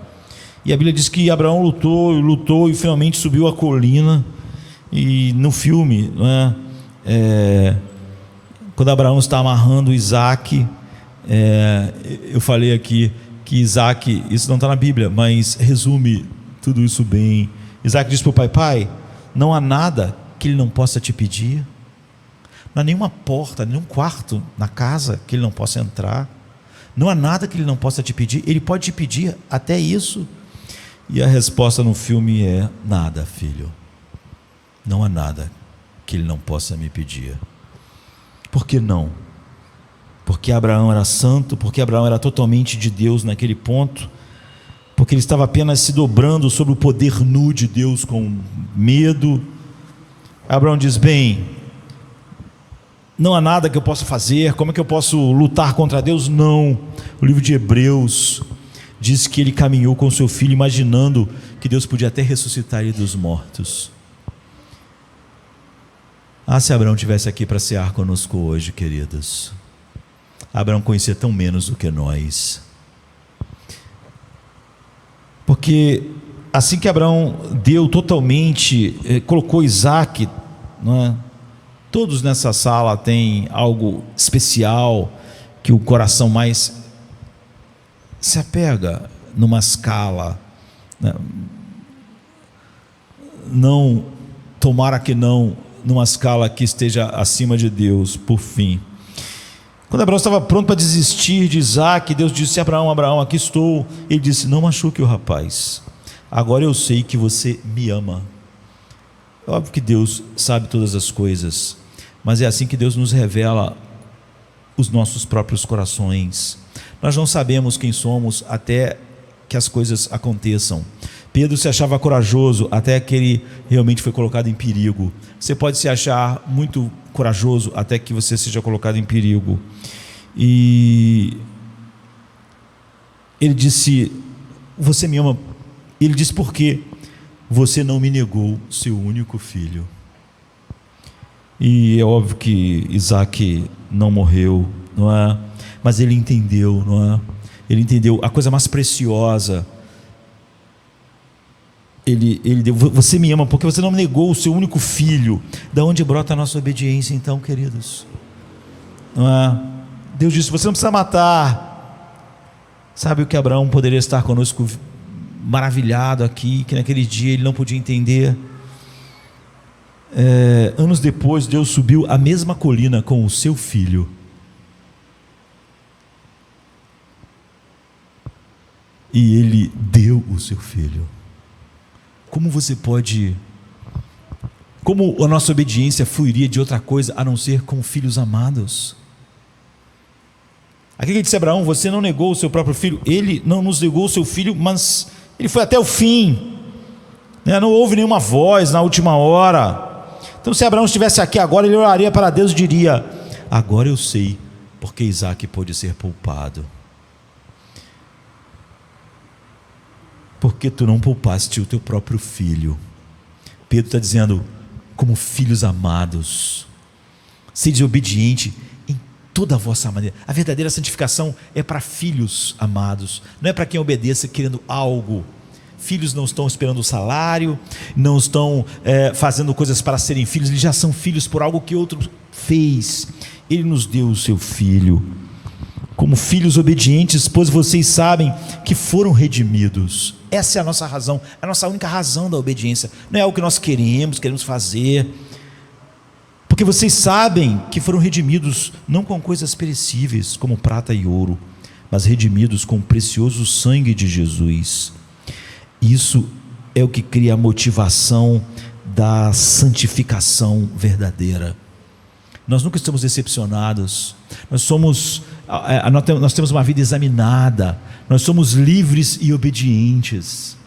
E a Bíblia diz que Abraão lutou e finalmente subiu a colina. E no filme, não é? Quando Abraão está amarrando Isaque, eu falei aqui que Isaque, isso não está na Bíblia, mas resume tudo isso bem. Isaque diz para o pai: pai, não há nada que ele não possa te pedir. Não há nenhuma porta, nenhum quarto na casa que ele não possa entrar. Não há nada que ele não possa te pedir. Ele pode te pedir até isso. E a resposta no filme é: nada, filho. Não há nada que ele não possa me pedir. Por que não? Porque Abraão era santo, porque Abraão era totalmente de Deus naquele ponto, porque ele estava apenas se dobrando sobre o poder nu de Deus com medo. Abraão diz: bem, não há nada que eu possa fazer, como é que eu posso lutar contra Deus? Não. O livro de Hebreus diz que ele caminhou com seu filho, imaginando que Deus podia até ressuscitar ele dos mortos. Se Abraão estivesse aqui para cear conosco hoje, queridos. Abraão conhecia tão menos do que nós, porque assim que Abraão deu totalmente, colocou Isaque, não é? Todos nessa sala têm algo especial que o coração mais se apega numa escala, né? Não, tomara que não, numa escala que esteja acima de Deus. Por fim, quando Abraão estava pronto para desistir de Isaque, Deus disse a Abraão: Abraão, aqui estou. Ele disse: não machuque o rapaz, agora eu sei que você me ama. É óbvio que Deus sabe todas as coisas, mas é assim que Deus nos revela os nossos próprios corações. Nós não sabemos quem somos até que as coisas aconteçam. Pedro se achava corajoso até que ele realmente foi colocado em perigo. Você pode se achar muito corajoso até que você seja colocado em perigo. E ele disse: você me ama. Ele disse: por quê? Você não me negou seu único filho. E é óbvio que Isaac não morreu, não é? Mas ele entendeu, não é? Ele entendeu a coisa mais preciosa. Ele deu: você me ama porque você não me negou o seu único filho. Da onde brota a nossa obediência, então, queridos? Não é? Deus disse: você não precisa matar. Sabe o que Abraão poderia estar conosco maravilhado aqui, que naquele dia ele não podia entender? Anos depois, Deus subiu a mesma colina com o seu filho. E ele deu o seu filho. Como você pode... Como a nossa obediência fluiria de outra coisa a não ser como filhos amados? Aqui que disse Abraão: você não negou o seu próprio filho. Ele não nos negou o seu filho, mas ele foi até o fim, né? Não houve nenhuma voz na última hora. Então, se Abraão estivesse aqui agora, ele oraria para Deus e diria: agora eu sei porque Isaac pôde ser poupado. Porque tu não poupaste o teu próprio filho. Pedro está dizendo: como filhos amados, sede obediente em toda a vossa maneira. A verdadeira santificação é para filhos amados, não é para quem obedeça querendo algo. Filhos não estão esperando o salário, não estão fazendo coisas para serem filhos. Eles já são filhos por algo que outro fez. Ele nos deu o seu filho como filhos obedientes, pois vocês sabem que foram redimidos. Essa é a nossa razão, a nossa única razão da obediência. Não é algo que nós queremos fazer, porque vocês sabem que foram redimidos não com coisas perecíveis como prata e ouro, mas redimidos com o precioso sangue de Jesus. Isso é o que cria a motivação da santificação verdadeira. Nós nunca estamos decepcionados. Nós temos uma vida examinada. Nós somos livres e obedientes.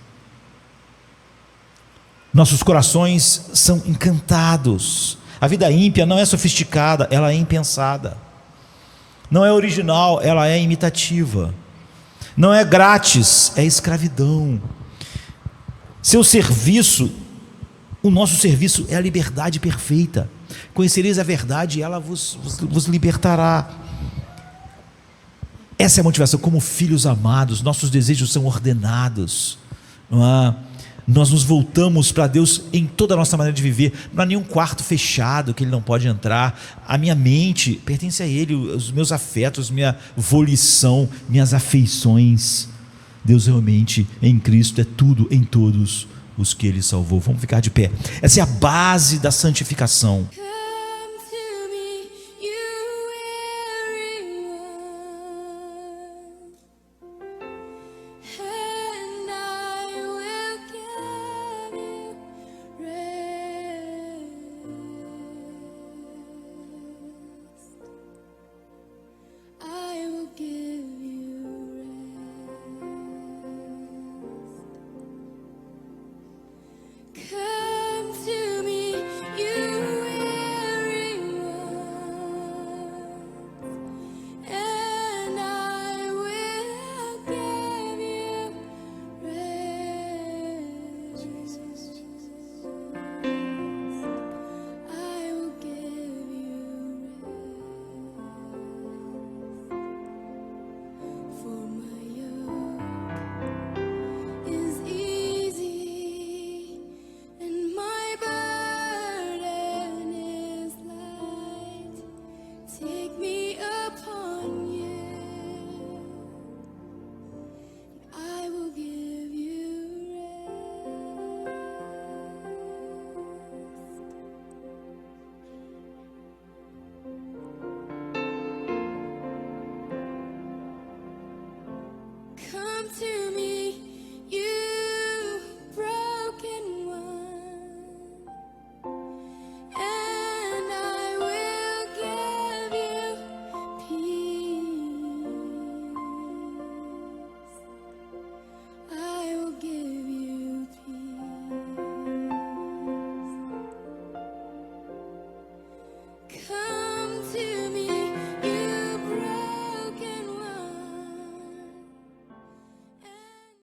Nossos corações são encantados. A vida ímpia não é sofisticada, ela é impensada. Não é original, ela é imitativa. Não é grátis, é escravidão. Seu serviço, o nosso serviço é a liberdade perfeita. Conhecereis a verdade e ela vos libertará. Essa é a motivação. Como filhos amados, nossos desejos são ordenados, não é? Nós nos voltamos para Deus em toda a nossa maneira de viver. Não há nenhum quarto fechado que Ele não pode entrar. A minha mente pertence a Ele, os meus afetos, minha volição, minhas afeições. Deus realmente em Cristo é tudo em todos os que Ele salvou. Vamos ficar de pé. Essa é a base da santificação. Come to